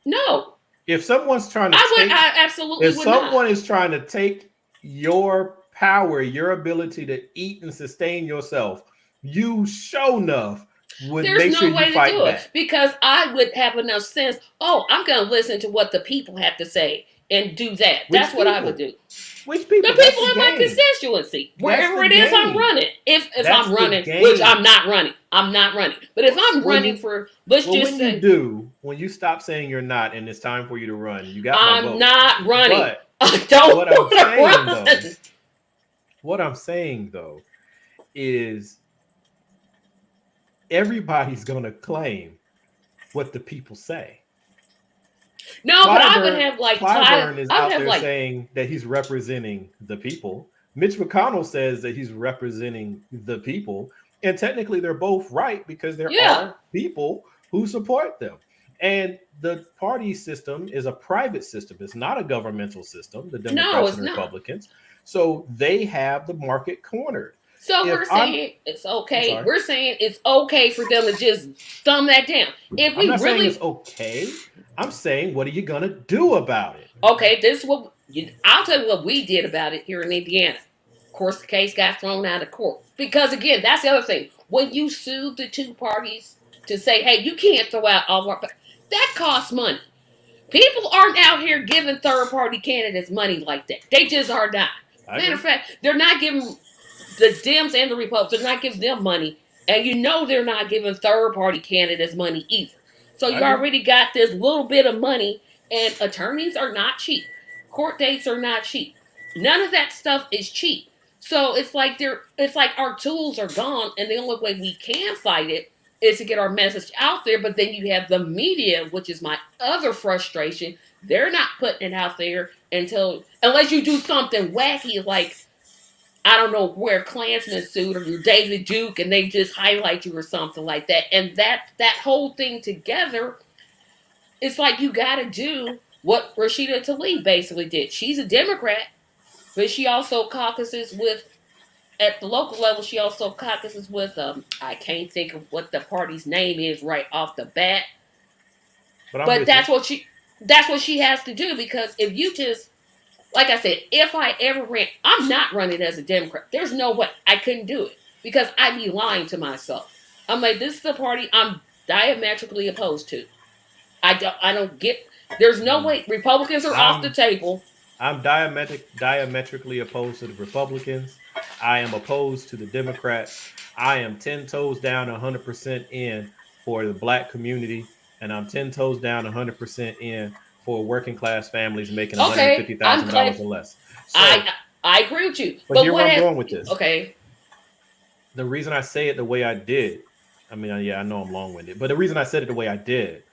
No. If someone's trying to I absolutely would not. If someone is trying to take your power, your ability to eat and sustain yourself, you show enough would There's make no sure way you to fight do back. it because I would have enough sense. Oh, I'm going to listen to what the people have to say and do that. That's what I would do. Which people? The people in my constituency, wherever it is I'm running. If I'm running, which I'm not running. But if I'm running for, let's just say, when you stop saying you're not and it's time for you to run, you got my vote. I'm not running. But I don't want to run. What I'm saying though is everybody's going to claim what the people say. No, but I would have like Clyburn is out there saying that he's representing the people. Mitch McConnell says that he's representing the people, and technically they're both right because there are people who support them. And the party system is a private system; it's not a governmental system. The Democrats and Republicans, so they have the market cornered. So we're saying it's okay. We're saying it's okay for them to just thumb that down. If we I'm not saying it's okay. I'm saying, what are you gonna do about it? Okay, this is what I'll tell you what we did about it here in Indiana. Of course, the case got thrown out of court because again, that's the other thing. When you sue the two parties to say, "Hey, you can't throw out all of our," that costs money. People aren't out here giving third-party candidates money like that. They just are not. Matter of fact, they're not giving the Dems and the Republicans. They're not giving them money, and you know they're not giving third-party candidates money either. So you already got this little bit of money, and attorneys are not cheap. Court dates are not cheap. None of that stuff is cheap. So it's like our tools are gone, and the only way we can fight it is to get our message out there. But then you have the media, which is my other frustration. They're not putting it out there unless you do something wacky like, I don't know, wear Klansman suit or you're David Duke and they just highlight you or something like that. And that whole thing together, it's like you got to do what Rashida Tlaib basically did. She's a Democrat, but she also caucuses with, at the local level, she also caucuses with, I can't think of what the party's name is right off the bat. But that's what she has to do because if you just, like I said, if I ever ran, I'm not running as a Democrat. There's no way I couldn't do it because I'd be lying to myself. I'm like, this is the party I'm diametrically opposed to. I don't get. There's no way. Republicans are off the table. I'm diametrically opposed to the Republicans. I am opposed to the Democrats. I am 10 toes down, 100% in for the Black community, and I'm 10 toes down, 100% in for working class families making $150,000 or less. So, I agree with you. But here where I'm going with this. Okay. The reason I say it the way I did, I mean, I know I'm long-winded, but the reason I said it the way I did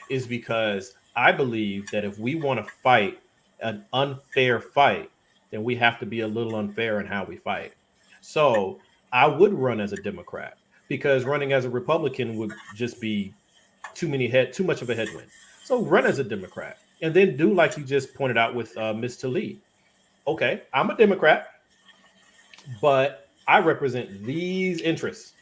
is because I believe that if we want to fight an unfair fight, then we have to be a little unfair in how we fight. So I would run as a Democrat because running as a Republican would just be too much of a headwind. So run as a Democrat and then do like you just pointed out with Ms. Tlaib. Okay, I'm a Democrat, but I represent these interests.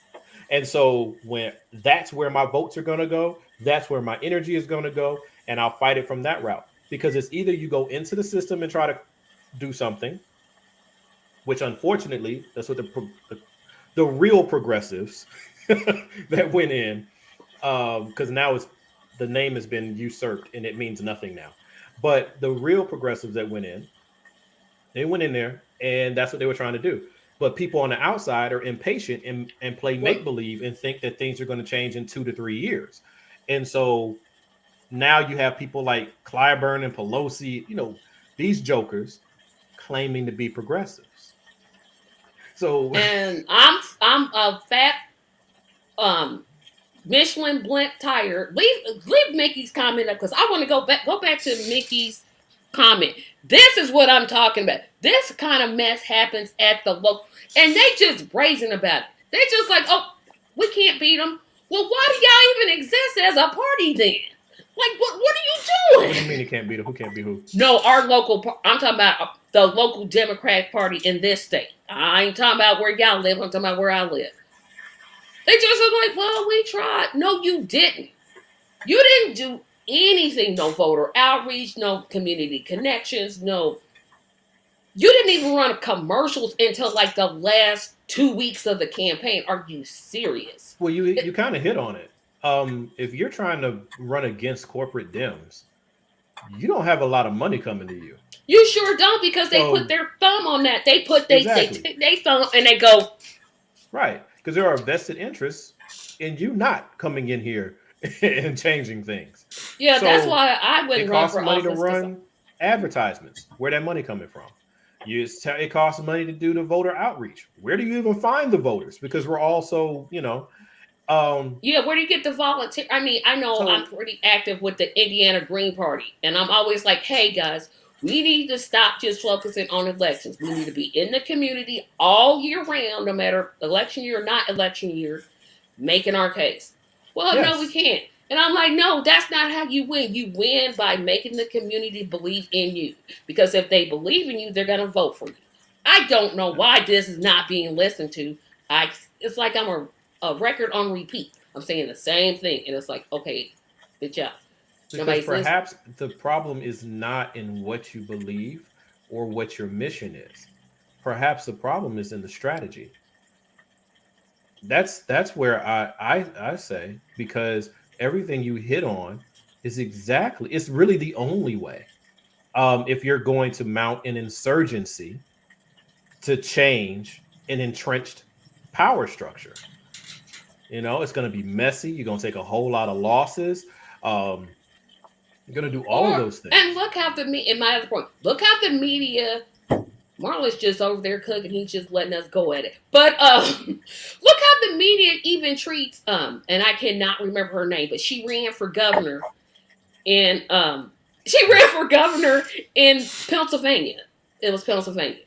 And so when that's where my votes are going to go, that's where my energy is going to go, and I'll fight it from that route. Because it's either you go into the system and try to do something, which unfortunately, that's what the real progressives that went in, because now the name has been usurped and it means nothing now. But the real progressives that went in, they went in there and that's what they were trying to do. But people on the outside are impatient and play make-believe and think that things are going to change in 2 to 3 years. And so now you have people like Clyburn and Pelosi, these jokers claiming to be progressives. So, and I'm a fat Michelin blimp tire. Leave Mickey's comment up because I want to go back to Mickey's comment. This is what I'm talking about. This kind of mess happens at the local, and they just brazen about it. They just like, oh, we can't beat them. Well, why do y'all even exist as a party then? Like, what are you doing? What do you mean you can't beat them? Who can't beat who? No, our local. I'm talking about the local Democratic Party in this state. I ain't talking about where y'all live. I'm talking about where I live. They just are like, well, we tried. No, you didn't. You didn't do anything. No voter outreach, no community connections, no. You didn't even run commercials until like the last 2 weeks of the campaign. Are you serious? Well, you kind of hit on it. If you're trying to run against corporate Dems, you don't have a lot of money coming to you. You sure don't, because they put their thumb on that. They put they thumb and they go. Right. Because there are vested interests in you not coming in here and changing things. Yeah, so that's why I wouldn't run for money office. To run advertisements. Where that money coming from? It costs money to do the voter outreach. Where do you even find the voters? Because we're also, yeah, where do you get the volunteer? I mean, I know I'm pretty active with the Indiana Green Party, and I'm always like, hey guys, we need to stop just focusing on elections. We need to be in the community all year round, no matter election year or not election year, making our case. Well, yes. No, we can't. And I'm like, no, that's not how you win. You win by making the community believe in you. Because if they believe in you, they're going to vote for you. I don't know why this is not being listened to. It's like I'm a record on repeat. I'm saying the same thing. And it's like, okay, good job. Because perhaps the problem is not in what you believe or what your mission is. Perhaps the problem is in the strategy. That's where I say, because everything you hit on is it's really the only way. If you're going to mount an insurgency to change an entrenched power structure, it's going to be messy. You're going to take a whole lot of losses. You're going to do all of those things. And look how my other point, look how the media, Marlon's just over there cooking. He's just letting us go at it. But look how the media even treats, and I cannot remember her name, but she ran for governor in Pennsylvania. It was Pennsylvania.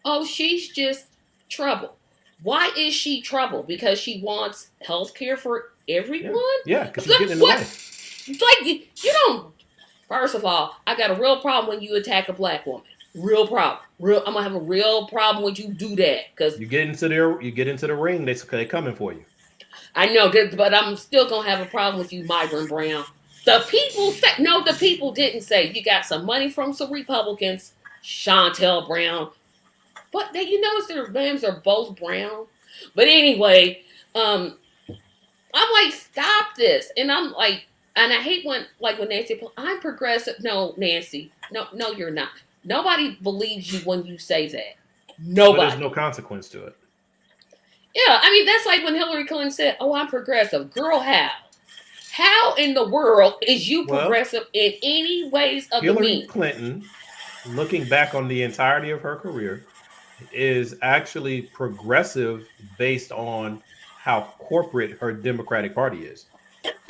Oh, she's just trouble. Why is she trouble? Because she wants health care for everyone? Yeah, because she's getting in the way. Like, you don't. First of all, I got a real problem when you attack a black woman. Real problem. I'm gonna have a real problem when you do that, because you get into the ring. They coming for you. I know, but I'm still gonna have a problem with you, Migrant Brown. The people didn't say. You got some money from some Republicans, Chantel Brown, but you notice their names are both Brown. But anyway, I'm like, stop this, and I'm like. And I hate when Nancy, I'm progressive. No, Nancy. No, you're not. Nobody believes you when you say that. Nobody. But there's no consequence to it. Yeah, I mean, that's like when Hillary Clinton said, oh, I'm progressive. Girl, how? How in the world is you progressive in any ways of the means? Hillary Clinton, looking back on the entirety of her career, is actually progressive based on how corporate her Democratic Party is.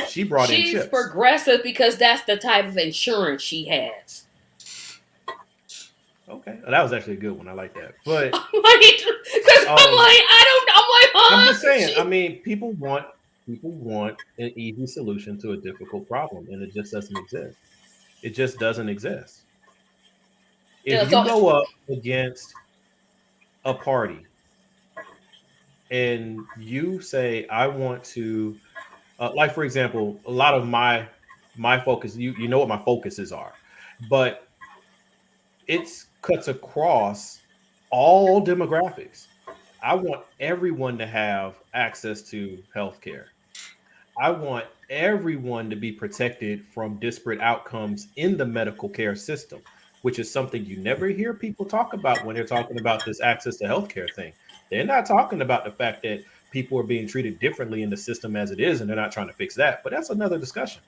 She brought in chips. She's progressive because that's the type of insurance she has. Okay, that was actually a good one. I like that. But I'm just saying. I mean, people want an easy solution to a difficult problem, and it just doesn't exist. It just doesn't exist. If you go up against a party and you say, I want to, like, for example, a lot of my focus, you know what my focuses are, but it cuts across all demographics. I want everyone to have access to healthcare. I want everyone to be protected from disparate outcomes in the medical care system, which is something you never hear people talk about when they're talking about this access to healthcare thing. They're not talking about the fact that people are being treated differently in the system as it is, and they're not trying to fix that. But that's another discussion.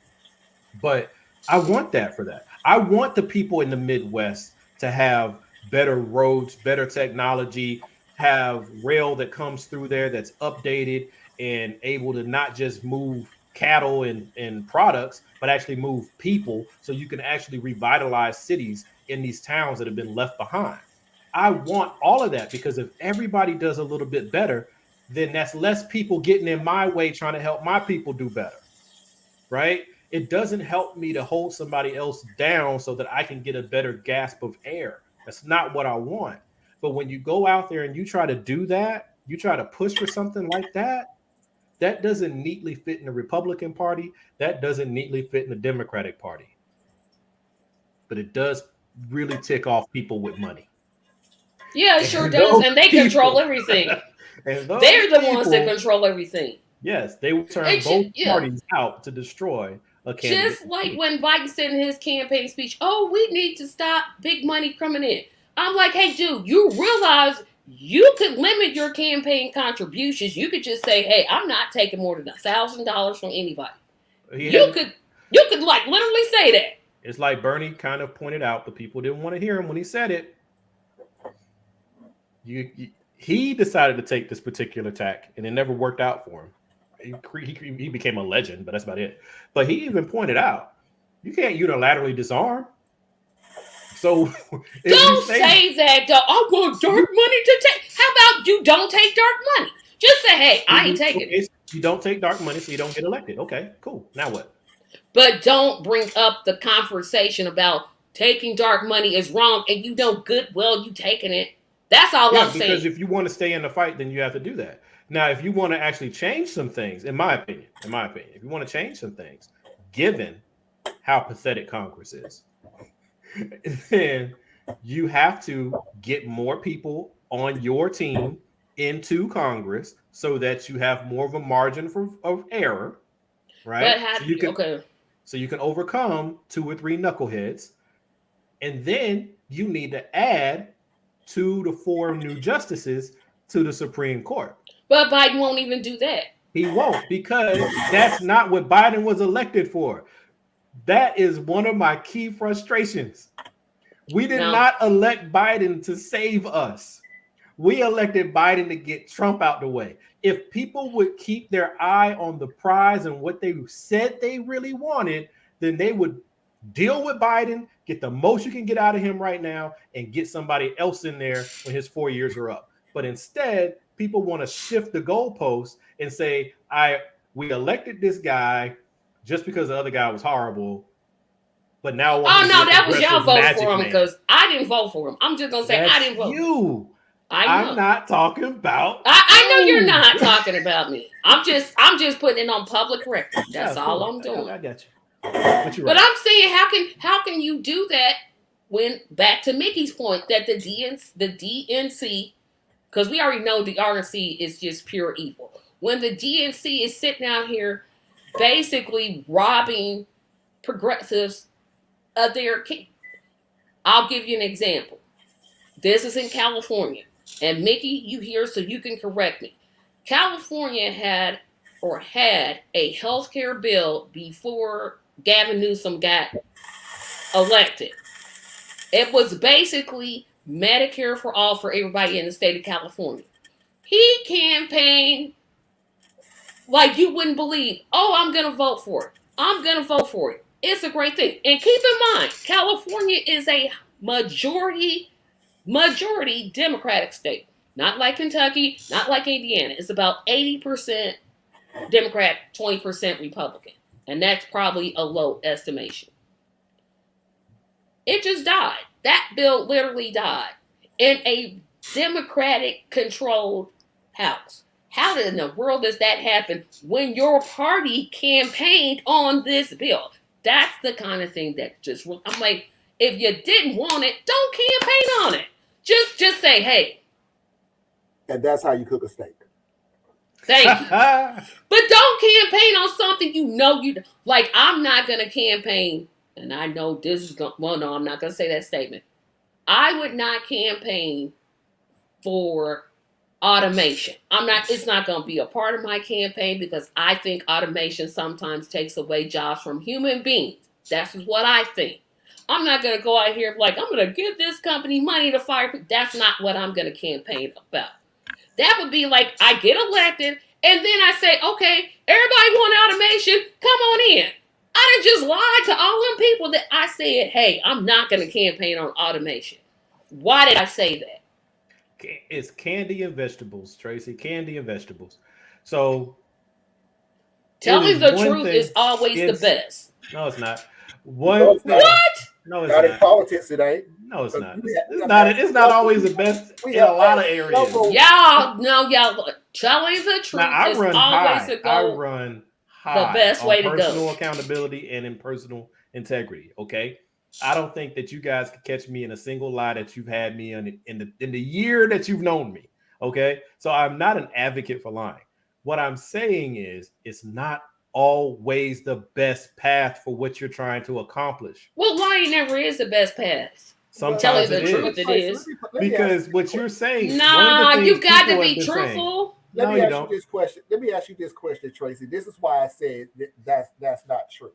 But I want that for that. I want the people in the Midwest to have better roads, better technology, have rail that comes through there that's updated, and able to not just move cattle and products, but actually move people so you can actually revitalize cities in these towns that have been left behind. I want all of that because if everybody does a little bit better, then that's less people getting in my way trying to help my people do better, right? It doesn't help me to hold somebody else down so that I can get a better gasp of air. That's not what I want. But when you go out there and you try to do that, you try to push for something like that, that doesn't neatly fit in the Republican Party. That doesn't neatly fit in the Democratic Party. But it does really tick off people with money. Yeah, it sure does. And they control everything. They're the ones that control everything. Yes, they will turn both parties out to destroy a candidate. Just like when Biden said in his campaign speech, oh, we need to stop big money coming in. I'm like, hey, dude, you realize you could limit your campaign contributions. You could just say, hey, I'm not taking more than $1,000 from anybody. You could like literally say that. It's like Bernie kind of pointed out, but people didn't want to hear him when he said it. He decided to take this particular tack, and it never worked out for him. He became a legend, but that's about it. But he even pointed out, you can't unilaterally disarm. So don't say that, though. I want dark money to take. How about you don't take dark money? Just say, hey, I ain't taking it. You don't take dark money, so you don't get elected. Okay, cool. Now what? But don't bring up the conversation about taking dark money is wrong, and you know good well you taking it. That's all I'm saying. Because if you want to stay in the fight, then you have to do that. Now, if you want to actually change some things, in my opinion, if you want to change some things, given how pathetic Congress is, then you have to get more people on your team into Congress so that you have more of a margin of error, right? So you can overcome 2 or 3 knuckleheads, and then you need to add 2 to 4 new justices to the Supreme Court. But Biden won't even do that. He won't, because that's not what Biden was elected for. That is one of my key frustrations. We did not elect Biden to save us. We elected Biden to get Trump out the way. If people would keep their eye on the prize and what they said they really wanted, then they would deal with Biden, get the most you can get out of him right now, and get somebody else in there when his 4 years are up. But instead, people want to shift the goalposts and say, we elected this guy just because the other guy was horrible. But now that was y'all vote for him because I didn't vote for him. I'm just gonna say I didn't vote. You. I'm not talking about. I know you're not talking about me. I'm just putting it on public record. That's all I'm doing. I got you. But I'm saying, how can you do that when, back to Mickey's point, that the DNC, because we already know the RNC is just pure evil. When the DNC is sitting out here basically robbing progressives of their key. I'll give you an example. This is in California. And Mickey, you here so you can correct me. California had a healthcare bill before Gavin Newsom got elected. It was basically Medicare for all for everybody in the state of California. He campaigned like you wouldn't believe. Oh, I'm going to vote for it. I'm going to vote for it. It's a great thing. And keep in mind, California is a majority Democratic state. Not like Kentucky, not like Indiana. It's about 80% Democrat, 20% Republican. And that's probably a low estimation. It just died. That bill literally died in a Democratic-controlled house. How in the world does that happen when your party campaigned on this bill? That's the kind of thing that just, I'm like, if you didn't want it, don't campaign on it. Just say, hey. And that's how you cook a steak. Thank you. But don't campaign on something you know you, like, I'm not going to campaign, and I know this is going, well, no, I'm not going to say that statement. I would not campaign for automation. It's not going to be a part of my campaign because I think automation sometimes takes away jobs from human beings. That's what I think. I'm not going to go out here like, I'm going to give this company money to fire people. That's not what I'm going to campaign about. That would be like, I get elected And then I say, okay, everybody want automation. Come on in. I done just lied to all them people that I said, hey, I'm not going to campaign on automation. Why did I say that? It's candy and vegetables, Tracy. Candy and vegetables. So telling the truth thing, is always the best. No, it's not. No, it's not. What? No, it's not. not. In politics, it ain't. No, it's not. It's not always the best in a lot of areas. Y'all, telling the truth now, is always the goal. I run high the best way to go. Personal accountability and in personal integrity. Okay. I don't think that you guys could catch me in a single lie that you've had me in the year that you've known me. Okay. So I'm not an advocate for lying. What I'm saying is it's not always the best path for what you're trying to accomplish. Well, lying never is the best path. Sometimes the truth it is. Because what you're saying, nah, you got to be truthful. Let me ask you this question, Tracy. This is why I said that's not true.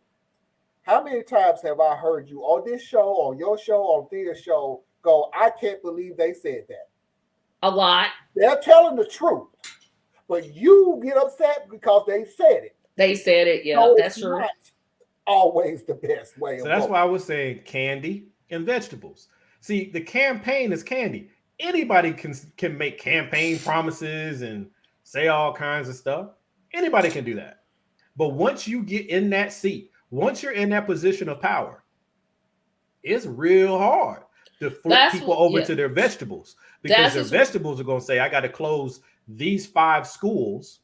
How many times have I heard you on this show, on your show, on their show, go, I can't believe they said that? A lot. They're telling the truth, but you get upset because they said it. They said it, yeah, that's true. Not always the best way. So that's why I was saying candy and vegetables. See, the campaign is candy. Anybody can make campaign promises and say all kinds of stuff. Anybody can do that. But once you get in that seat, once you're in that position of power, it's real hard to flip people over to their vegetables, because their vegetables are going to say, I got to close these 5 schools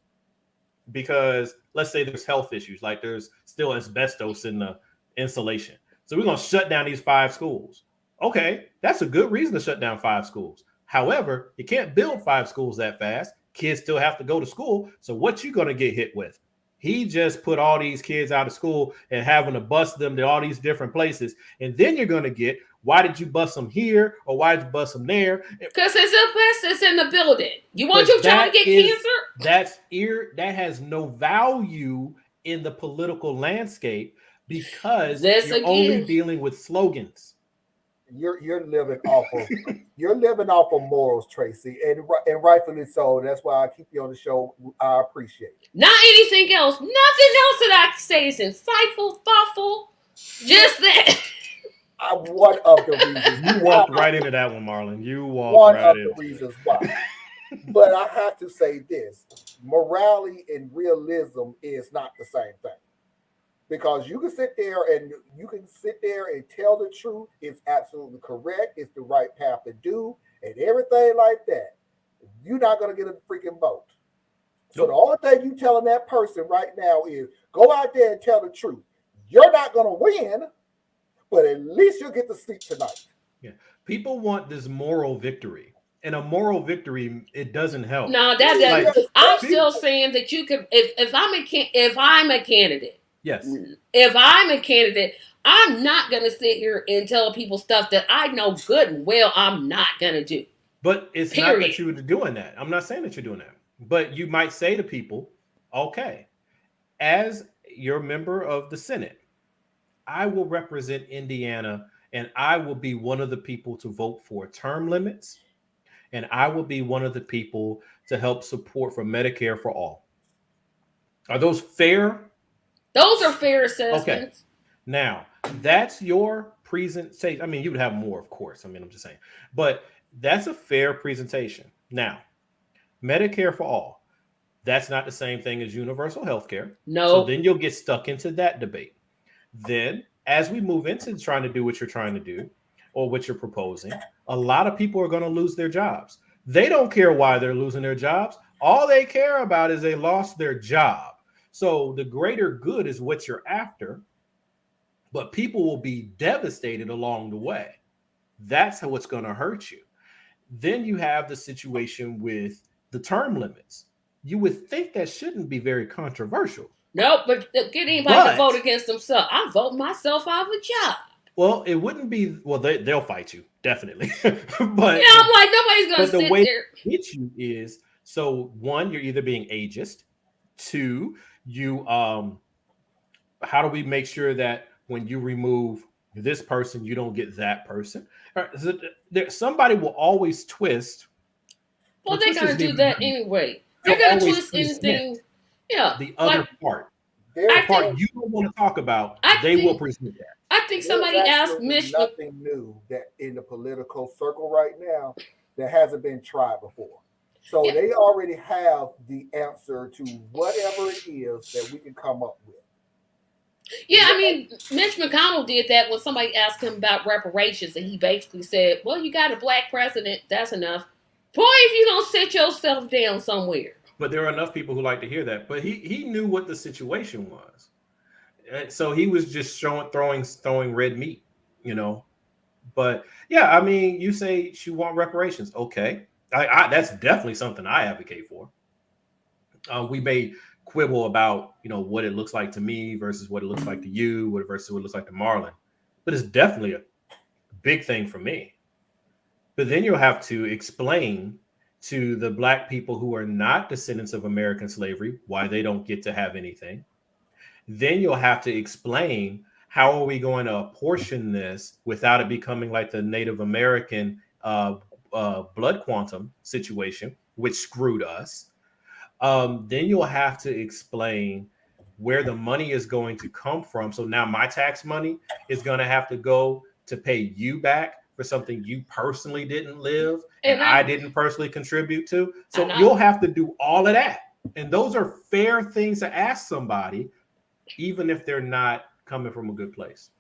because let's say there's health issues, like there's still asbestos in the insulation. So we're going to shut down these 5 schools. Okay, that's a good reason to shut down 5 schools. However, you can't build 5 schools that fast. Kids still have to go to school. So what you going to get hit with? He just put all these kids out of school and having to bus them to all these different places. And then you're going to get, why did you bus them here? Or why did you bus them there? Because it's asbestos in the building. You want your child to get cancer? That has no value in the political landscape because only dealing with slogans. You're living off of morals, Tracy, and rightfully so. That's why I keep you on the show. I appreciate it. Not anything else. Nothing else that I can say is insightful, thoughtful. Just that. One of the reasons you walked right into that one, Marlon. You walked right into one of the reasons why. But I have to say this: morality and realism is not the same thing. Because you can sit there and tell the truth. It's absolutely correct. It's the right path to do and everything like that. You're not going to get a freaking vote. So the only thing you telling that person right now is go out there and tell the truth. You're not going to win, but at least you'll get the seat tonight. Yeah. People want this moral victory. And a moral victory, it doesn't help. No, that doesn't. I'm still saying that you could, if I'm a candidate. Yes. If I'm a candidate, I'm not going to sit here and tell people stuff that I know good and well I'm not going to do. But it's not that you're doing that. I'm not saying that you're doing that. But you might say to people, okay, as your member of the Senate, I will represent Indiana and I will be one of the people to vote for term limits. And I will be one of the people to help support for Medicare for all. Are those fair? Those are fair assessments. Okay. Now, that's your presentation. I mean, you would have more, of course. I mean, I'm just saying. But that's a fair presentation. Now, Medicare for all. That's not the same thing as universal health care. No. So then you'll get stuck into that debate. Then, as we move into trying to do what you're trying to do or what you're proposing, a lot of people are going to lose their jobs. They don't care why they're losing their jobs. All they care about is they lost their job. So the greater good is what you're after, but people will be devastated along the way. That's how it's going to hurt you. Then you have the situation with the term limits. You would think that shouldn't be very controversial. Nope, but get anybody to vote against themselves. I'm voting myself out of a job. Well, it wouldn't be. Well, they'll fight you definitely. But yeah, I'm like nobody's going to sit the way there. It hits you is so. One, you're either being ageist. Two, you how do we make sure that when you remove this person, you don't get that person? Somebody will always twist. Well, they're going to do that anyway. they're gonna always twist present anything. Yeah, the like other part. There, I The part think you don't want to talk about, I they will think present that. I think there's somebody asked absolutely Mitch. nothing new that in the political circle right now that hasn't been tried before. So Yeah, they already have the answer to whatever it is that we can come up with. yeah. I mean, Mitch McConnell did that when somebody asked him about reparations, and he basically said, "Well, you got a black president. That's enough." Boy, if you don't sit yourself down somewhere. But there are enough people who like to hear that. But he knew what the situation was. And so he was just throwing red meat, you know. But yeah, I mean, you say you want reparations. Okay. That's definitely something I advocate for. We may quibble about, what it looks like to me versus what it looks like to you, versus what it looks like to Marlon. But it's definitely a big thing for me. But then you'll have to explain to the black people who are not descendants of American slavery why they don't get to have anything. Then you'll have to explain how are we going to apportion this without it becoming like the Native American blood quantum situation, which screwed us. Then you'll have to explain where the money is going to come from. So now my tax money is going to have to go to pay you back for something you personally didn't live and I didn't personally contribute to. So you'll have to do all of that. And those are fair things to ask somebody, even if they're not coming from a good place.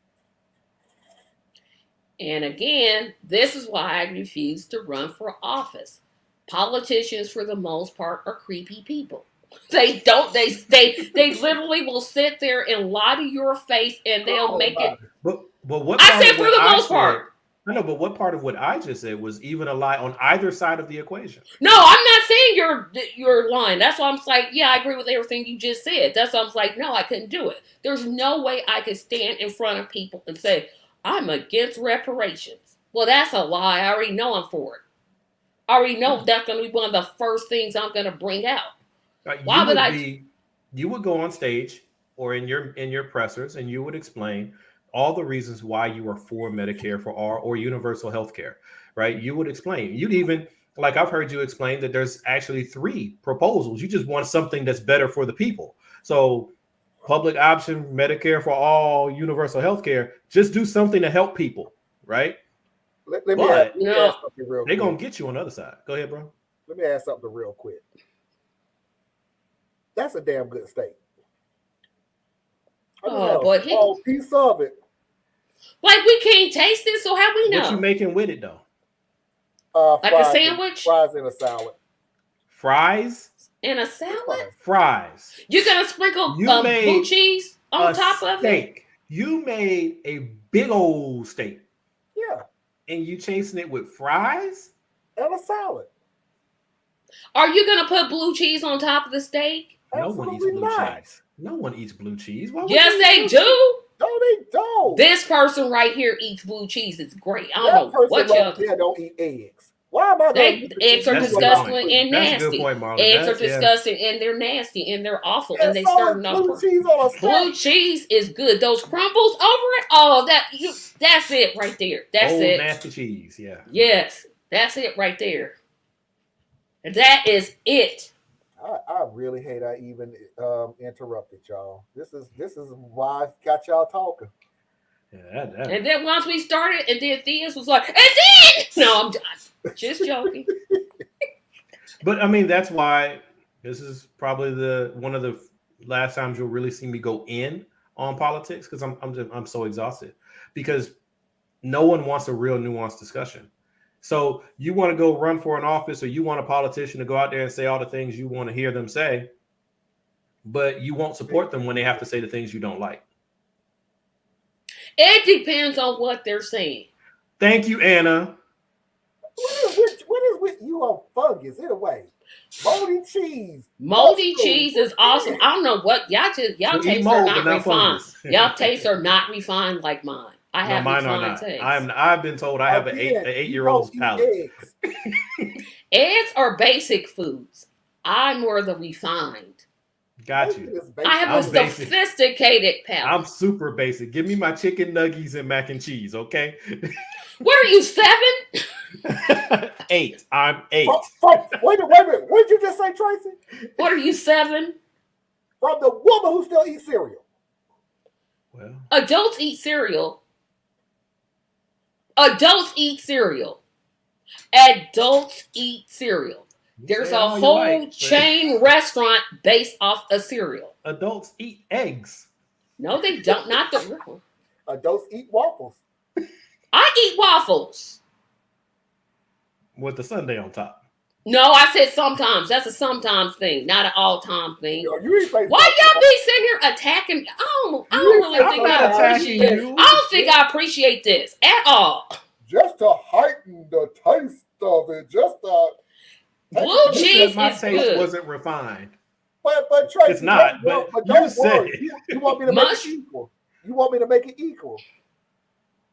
And again, this is why I refuse to run for office. Politicians, for the most part, are creepy people. They literally will sit there and lie to your face, and they'll make it. But what I said for the most part. I know, but what part of what I just said was even a lie on either side of the equation? No, I'm not saying you're lying. That's why I'm like, yeah, I agree with everything you just said. That's why I'm like, no, I couldn't do it. There's no way I could stand in front of people and say, I'm against reparations. Well, that's a lie. I already know I'm for it. I already know that's going to be one of the first things I'm going to bring out. You would go on stage or in your pressers and you would explain all the reasons why you are for Medicare for all or universal health care, right? You would explain. You'd even, like I've heard you explain that there's actually 3 proposals. You just want something that's better for the people. So public option, Medicare for all, universal health care, just do something to help people, right? Let me ask something real quick. They're going to get you on the other side. Go ahead, bro. Let me ask something real quick. That's a damn good steak. Boy, piece of it. Like we can't taste it, so how we know? What you making with it though? Like a sandwich? Fries in a salad. Fries? In a salad? Fries. You're gonna sprinkle blue cheese on top of it? You made a big old steak. Yeah. And you chasing it with fries? And a salad. Are you gonna put blue cheese on top of the steak? No one eats blue cheese. No one eats blue cheese. Yes, they do. No, they don't. This person right here eats blue cheese. It's great. I don't know what y'all don't eat eggs. Why am I going to eggs are disgusting and nasty. That's a good point, Marlon. Eggs are disgusting and they're nasty and they're awful and they serve no blue cheese on a steak. Blue cheese is good. Those crumbles over it, oh, that's it right there. That's old it. Nasty cheese, yeah. Yes, that's it right there. That is it. I really hate I even interrupted y'all. This is why I got y'all talking. Yeah, And then once we started, and then Theus was like, and then no, I'm just joking. But I mean, that's why this is probably one of the last times you'll really see me go in on politics because I'm so exhausted because no one wants a real nuanced discussion. So you want to go run for an office or you want a politician to go out there and say all the things you want to hear them say, but you won't support them when they have to say the things you don't like. It depends on what they're saying. Thank you, Anna. What is with you on fungus? Anyway, moldy cheese. Moldy cheese is awesome. I don't know what y'all tastes are not refined. Y'all tastes are not refined like mine. I have mine are not. I've been told I have an 8-year-old's palate. Eggs are basic foods. I'm more the refined. Got you. I have I'm a basic. sophisticated palate. I'm super basic. Give me my chicken nuggets and mac and cheese, okay? What are you, 7? 8. I'm 8. Wait a minute. What did you just say, Tracy? What are you, 7? From the woman who still eats cereal. Well, Adults eat cereal. Adults eat cereal. Adults eat cereal. There's a whole chain restaurant based off of cereal. Adults eat eggs. No, they don't. Not the. Adults eat waffles. I eat waffles. With the sundae on top. No, I said sometimes. That's a sometimes thing, not an all-time thing. Yo, why y'all be sitting here attacking? I don't really think I appreciate it. I don't think I appreciate this at all. Just to heighten the taste of it, just to blue cheese my is taste good. wasn't refined. But Tracy, it's not. But you said you want me to make it equal. You want me to make it equal.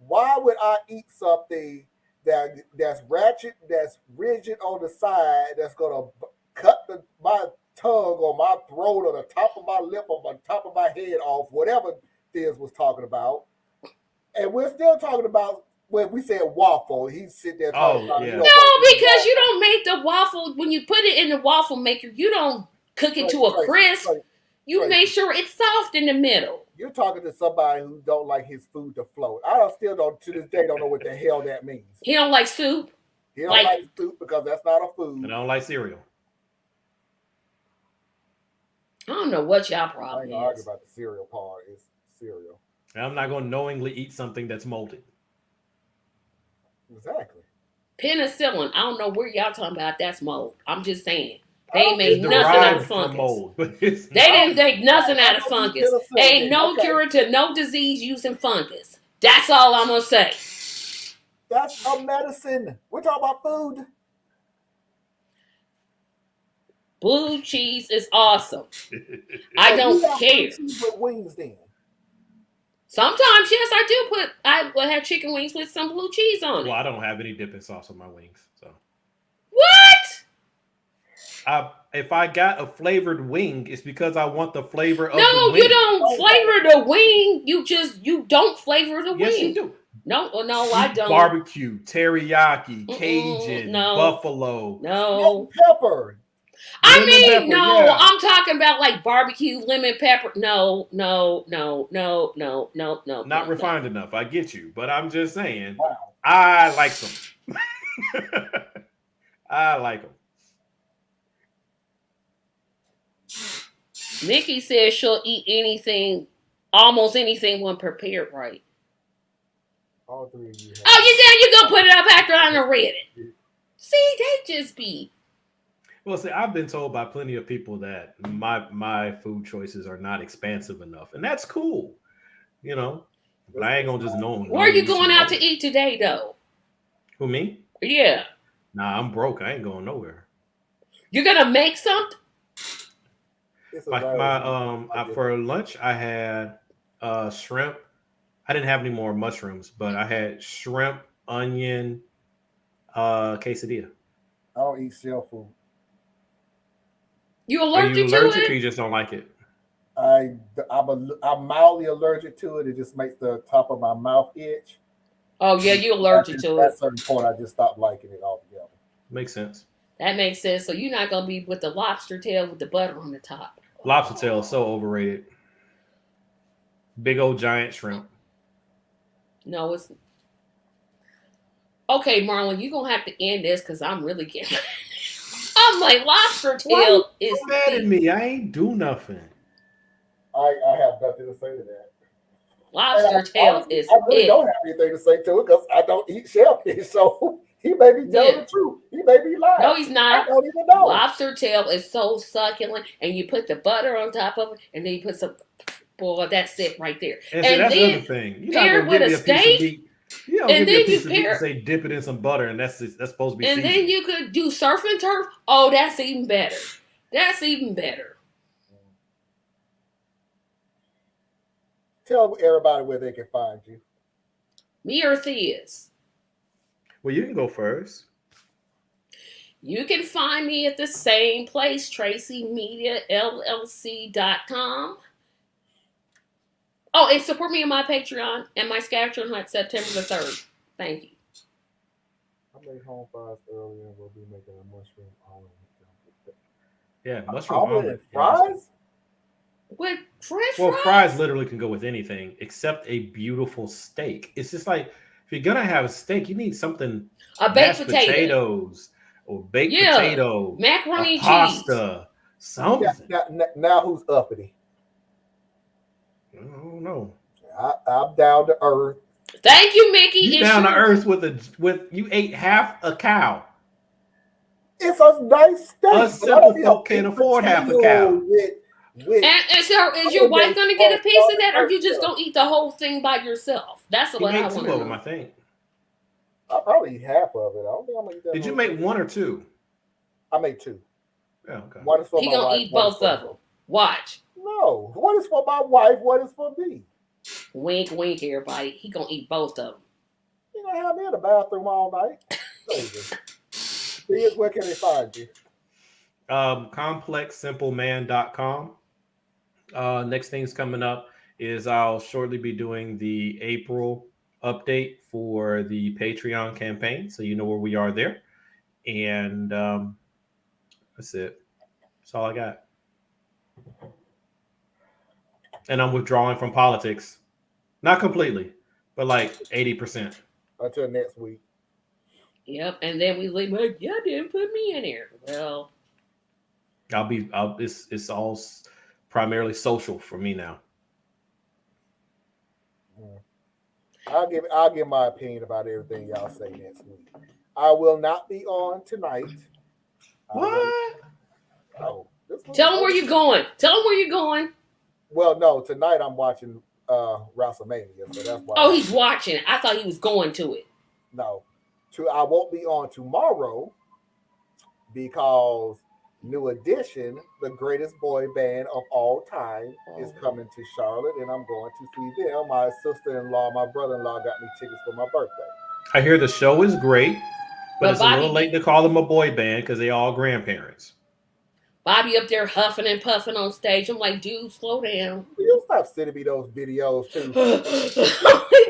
Why would I eat something that's ratchet, that's rigid on the side, that's gonna cut my tongue or my throat or the top of my lip or the top of my head off, whatever Thiz was talking about, and we're still talking about when we said waffle. He's sitting there talking about. Yeah. No, because you don't make the waffle when you put it in the waffle maker. You don't cook it to a crisp. You make sure it's soft in the middle. You're talking to somebody who don't like his food to float. I still don't, to this day, don't know what the hell that means. He don't like soup. He don't like soup because that's not a food. And I don't like cereal. I don't know what y'all problem I ain't gonna argue about the cereal part. It's cereal. And I'm not gonna knowingly eat something that's molded. Exactly. Penicillin. I don't know where y'all talking about. That's mold. I'm just saying. They ain't made nothing out of fungus. Mold, they didn't make nothing out of fungus. Ain't no cure to no disease using fungus. That's all I'm gonna say. That's a medicine. We're talking about food. Blue cheese is awesome. I don't care. With wings, then. Sometimes, yes, I will have chicken wings with some blue cheese on it. Well, I don't have any dipping sauce on my wings, so. What? If I got a flavored wing, it's because I want the flavor of the wing. No, you don't flavor the wing. You don't flavor the wing. Yes, you do. No, I don't. Barbecue, teriyaki, Cajun, buffalo. No. Pepper. I mean, no, I'm talking about like barbecue, lemon pepper. No. Not refined enough. I get you, but I'm just saying. Wow. I like them. I like them. Nikki says she'll eat anything, almost anything when prepared right. All three of you. You gonna put it up after I done read it. See, they just be. Well, see, I've been told by plenty of people that my food choices are not expansive enough, and that's cool, you know. But I ain't gonna just know. Where are you going out to eat today, though? Who, me? Yeah. Nah, I'm broke. I ain't going nowhere. You're gonna make something? For lunch I had shrimp. I didn't have any more mushrooms, but I had shrimp, onion, quesadilla. I don't eat shell food. You allergic to it? Or you just don't like it? I'm mildly allergic to it. It just makes the top of my mouth itch. Oh yeah, you allergic to it. At a certain point, I just stopped liking it altogether. Makes sense. That makes sense. So you're not gonna be with the lobster tail with the butter on the top. Lobster tail is so overrated. Big old giant shrimp. No, it's okay, Marlon. You're gonna have to end this because I'm really getting. I'm like lobster tail is mad at me. I ain't do nothing. I have nothing to say to that. Lobster tail is. I really don't have anything to say to it because I don't eat shellfish. So he may be telling the truth. He may be lying. No, he's not. I don't even know. Lobster tail is so succulent, and you put the butter on top of it, and then you put some. Boy, that's it right there. And that's the other thing. You're pair it with a steak. You don't give me a piece of meat and say dip it in some butter, and that's supposed to be. And seasoned. then you could do surf and turf. Oh, that's even better. That's even better. Tell everybody where they can find you. Me or Thiz? Well, you can go first. You can find me at the same place, TracyMediaLLC.com. Oh, and support me on my Patreon and my scavenger hunt September the 3rd. Thank you. I made home fries earlier and we'll be making a mushroom omelet. Yeah, mushroom Omelet omelet. and fries? With French Well, fries? fries literally can go with anything except a beautiful steak. It's just like if you're gonna have a steak, you need something A baked mashed potato. potatoes or baked Yeah. potato, Macaroni a and pasta, something. Now who's uppity? I don't know. I'm down to earth. Thank you, Mickey. You down to earth with you ate half a cow. It's a nice steak. Us simple folk can't afford half a cow. And so, is your wife going to get a piece of that, or you just going to eat the whole thing by yourself? That's what I want to know. 2 of them, I think. I'll probably eat half of it. I don't think I'm gonna eat that. Did you make one or two? I made 2. Yeah, okay. One is for He my gonna wife, eat both of them. Watch. No, one is for my wife. One is for me. Wink, wink, everybody. He gonna eat both of them. You gonna have me in the bathroom all night? Crazy. Where can they find you? ComplexSimpleMan.com. Next thing's coming up is I'll shortly be doing the April update for the Patreon campaign, so you know where we are there. And that's it. That's all I got. And I'm withdrawing from politics. Not completely, but like 80%. Until next week. Yep, and then we leave like, yeah, didn't put me in here. Well, It's all primarily social for me now. I'll give my opinion about everything y'all say next week. I will not be on tonight. What? tell them where you're going. Tell them where you're going. Well, no, tonight I'm watching WrestleMania, so that's why. Oh, he's watching. I thought he was going to it. No, I won't be on tomorrow because New Edition, the greatest boy band of all time, is coming to Charlotte, and I'm going to see them. My sister-in-law, my brother-in-law got me tickets for my birthday. I hear the show is great, but it's Bobby, a little late to call them a boy band because they all grandparents. Bobby up there huffing and puffing on stage. I'm like, dude, slow down. You stop sending me those videos too.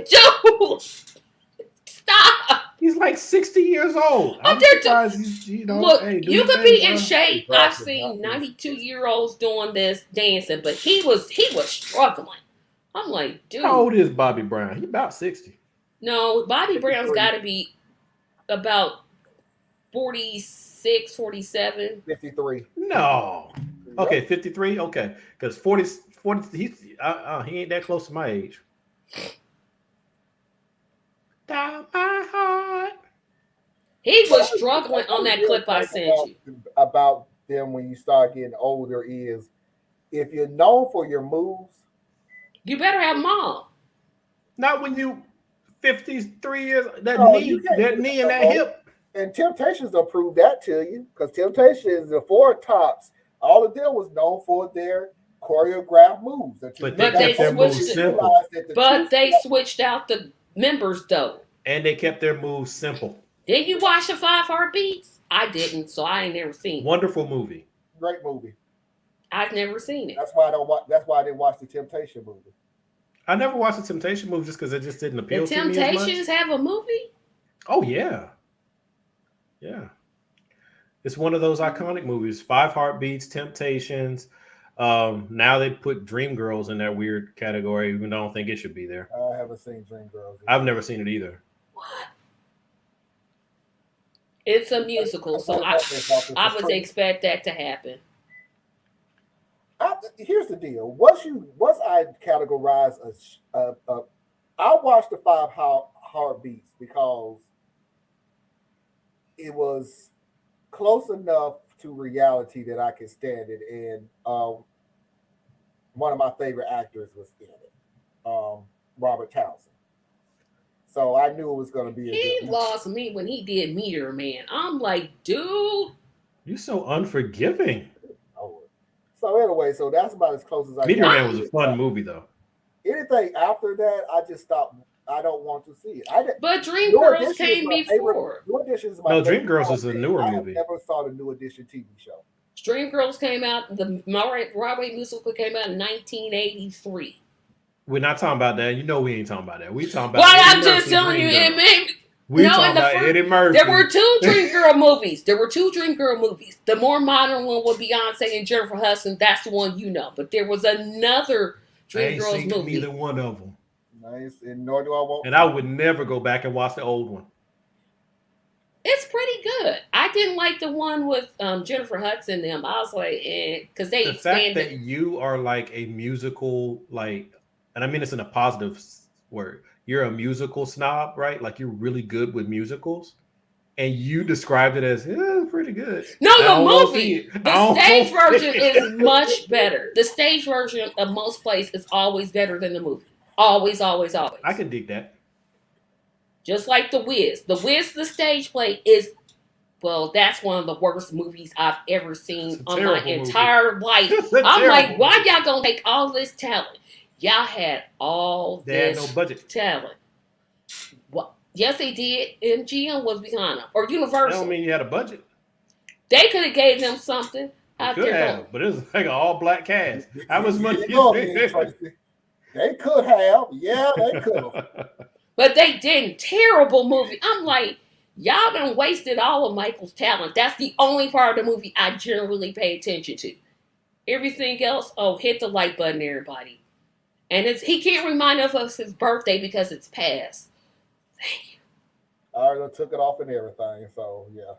Dude, stop. He's like 60 years old. I'm surprised he's, look, hey, you could be in shape. I've seen 92-year-olds doing this dancing, but he was struggling. I'm like, dude. How old is Bobby Brown? He's about 60. No, Bobby Brown's got to be about 46, 47. 53. No. Okay, 53? Okay. Because 40 he ain't that close to my age. Down my heart. He was struggling on that clip I sent you. About them when you start getting older is if you're known for your moves, you better have them all. Not when you 53 years. That knee and that hip. And Temptations will prove that to you because Temptations, the Four Tops, all of them was known for their choreographed moves. But they switched out the members though. And they kept their moves simple. Did you watch the 5 Heartbeats? I didn't, so I ain't never seen it. Wonderful movie. Great movie. I've never seen it. That's why I didn't watch the Temptation movie. I never watched the Temptation movie just because it just didn't appeal to me as much. The Temptations have a movie? Oh yeah. Yeah. It's one of those iconic movies. 5 Heartbeats, Temptations. Now they put Dreamgirls in that weird category, even though I don't think it should be there. I haven't seen Dreamgirls. I've never seen it either. What? It's a musical, so I would expect that to happen. Here's the deal. Once I categorize I watched the 5 Heartbeats because it was close enough to reality that I could stand it, and one of my favorite actors was in it, Robert Townsend. So I knew it was going to be. He lost me when he did Meteor Man. I'm like, dude, you're so unforgiving. So anyway, that's about as close as I. Meteor Man was a fun movie, though. Anything after that, I just stopped. I don't want to see it. I didn't. But New Dreamgirls Edition is came my favorite. before. New Edition is my No, favorite Dreamgirls is a project. newer I have movie. never saw the New Edition TV show. Dreamgirls came out. The Broadway musical came out in 1983. We're not talking about that. You know we ain't talking about that. We talking about. Well, Eddie I'm just Murphy telling you, it Dreamgirls. made. We No, talking in the about first- Eddie Murphy. There were two Dreamgirl movies. The more modern one with Beyonce and Jennifer Hudson. That's the one you know. But there was another I ain't Dreamgirls seen movie. neither one of them. Nice, and nor do I want. And I would never go back and watch the old one. It's pretty good. I didn't like the one with Jennifer Hudson and them. I was like, because they The fact expanded. that you are like a musical, like, and I mean it's in a positive word. You're a musical snob, right? Like you're really good with musicals, and you described it as pretty good. No, I the don't wanna see movie. it. The stage version is much better. The stage version of most plays is always better than the movie. Always, always, always. I can dig that. Just like The Wiz. The Wiz, the stage play is, well, that's one of the worst movies I've ever seen on my entire life. I'm like, why y'all gonna take all this talent? Y'all had all They this had no budget. talent. Well, yes, they did. MGM was behind them. Or That Universal. don't mean you had a budget. They could have gave them something. You could have, but it was like an all black cast. How much money? They could have. Yeah, they could have. But they didn't. Terrible movie. I'm like, y'all done wasted all of Michael's talent. That's the only part of the movie I generally pay attention to. Everything else, hit the like button, everybody. And he can't remind us of his birthday because it's past. Thank you. I already took it off and everything, so yeah.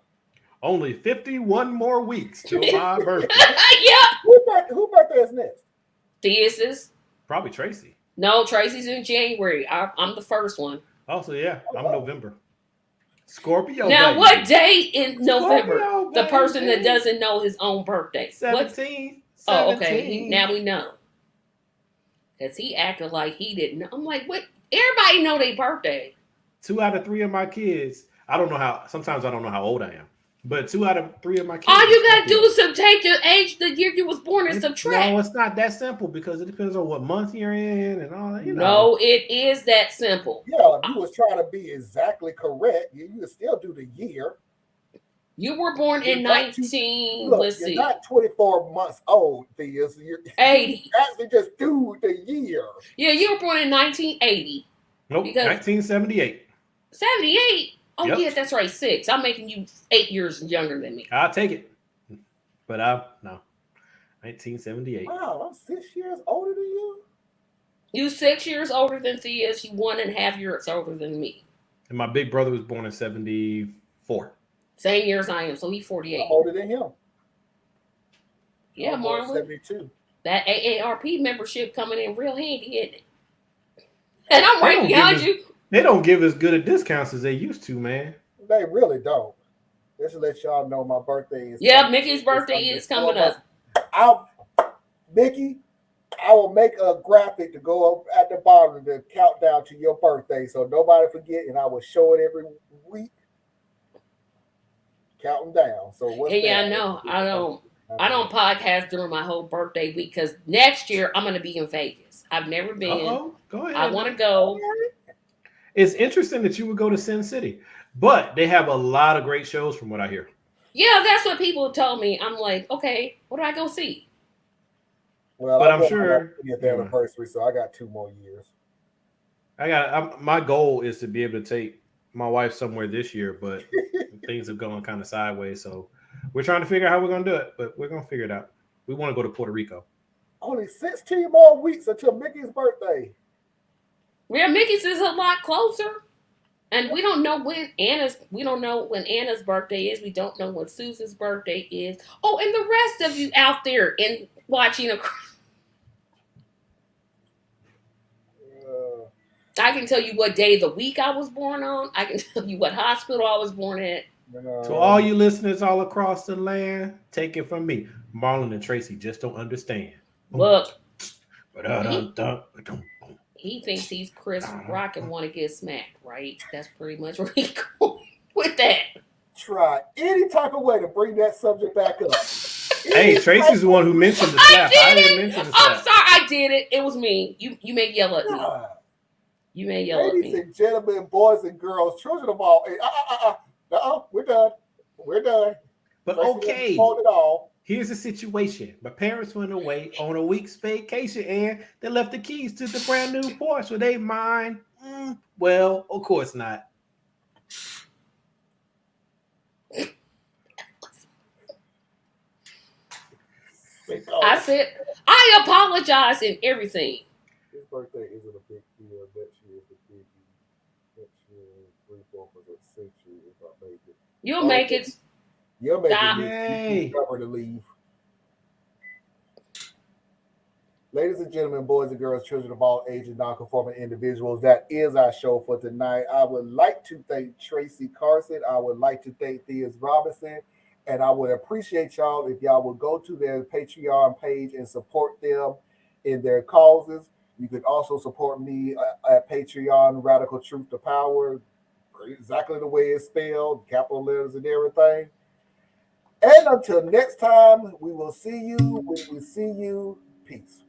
Only 51 more weeks till my birthday. Yep. Who birthday is next? This is. Probably Tracy. No, Tracy's in January. I'm the first one. Oh, so yeah, I'm November. Scorpio. Now, baby. what day in November? Scorpio, The person that baby. doesn't know his own birthday. 17. Oh, okay. 17. Now we know. Because he acted like he didn't know. I'm like, what? Everybody know their birthday. 2 out of 3 of my kids. I don't know how. Sometimes I don't know how old I am. But 2 out of 3 of my kids. All you got to do is take your age, the year you was born, and subtract. No, it's not that simple because it depends on what month you're in and all that. You know. No, it is that simple. Yeah, if you was trying to be exactly correct, you would still do the year. You were born in 19. Look, Let's you're see. not 24 months old, Thea. So you're 80. actually just do the year. Yeah, you were born in 1980. Nope. Because- 1978. 78? Oh, Yep. yeah, that's right. 6. I'm making you 8 years younger than me. I'll take it. But no. 1978. Wow, I'm 6 years older than you. You 6 years older than Thea is. You 1.5 years older than me. And my big brother was born in 74. Same year as I am, so he's 48. I'm older than him. Yeah, I'm born Marlon. 72. That AARP membership coming in real handy, isn't it? And I'm They right don't behind give you. They don't give as good a discounts as they used to, man. They really don't. Just to let y'all know, my birthday is. Yeah, Mickey's birthday is coming up. Mickey, I will make a graphic to go up at the bottom of the countdown to your birthday, so nobody forget, and I will show it every week. Counting down. So what's Hey, yeah, that? I know. I don't podcast during my whole birthday week because next year I'm going to be in Vegas. I've never been. Uh-oh. Go ahead. I want to go. It's interesting that you would go to Sin City, but they have a lot of great shows from what I hear. Yeah, that's what people told me. I'm like, okay, what do I go see? Well, But I'm sure- at the anniversary, so I got 2 more years. My goal is to be able to take my wife somewhere this year, but things have gone kind of sideways. So we're trying to figure out how we're going to do it, but we're going to figure it out. We want to go to Puerto Rico. Only 16 more weeks until Mickey's birthday. Yeah, Mickey's is a lot closer. And we don't know when Anna's birthday is. We don't know when Susan's birthday is. Oh, and the rest of you out there and watching I can tell you what day of the week I was born on. I can tell you what hospital I was born at. To all you listeners all across the land, take it from me. Marlon and Tracy just don't understand. Look, Ba-da-dum-dum. he thinks he's Chris Rock and want to get smacked, right? That's pretty much where he's going with that. Try any type of way to bring that subject back up. Hey, Tracy's the one who mentioned the slap. I didn't mention the I'm slap. sorry, I did it. It was me. You may yell at me. God. You may yell at Ladies me. and gentlemen, boys and girls, children of all age. We're done. We're done. But Tracy done spoiled it all. here's the situation. My parents went away on a week's vacation and they left the keys to the brand new Porsche. Were they mine? Well, of course not. I said, I apologize in everything. His birthday isn't a big deal. Next year is a big deal. Next year, 3/4 of a century if I make it. You'll make it. You're making Stop. me cover to leave. Ladies and gentlemen, boys and girls, children of all ages, non-conforming individuals, that is our show for tonight. I would like to thank Tracy Carson. I would like to thank Theus Robinson. And I would appreciate y'all if y'all would go to their Patreon page and support them in their causes. You could also support me at Patreon, Radical Truth to Power, exactly the way it's spelled, capital letters and everything. And until next time, we will see you when we see you. Peace.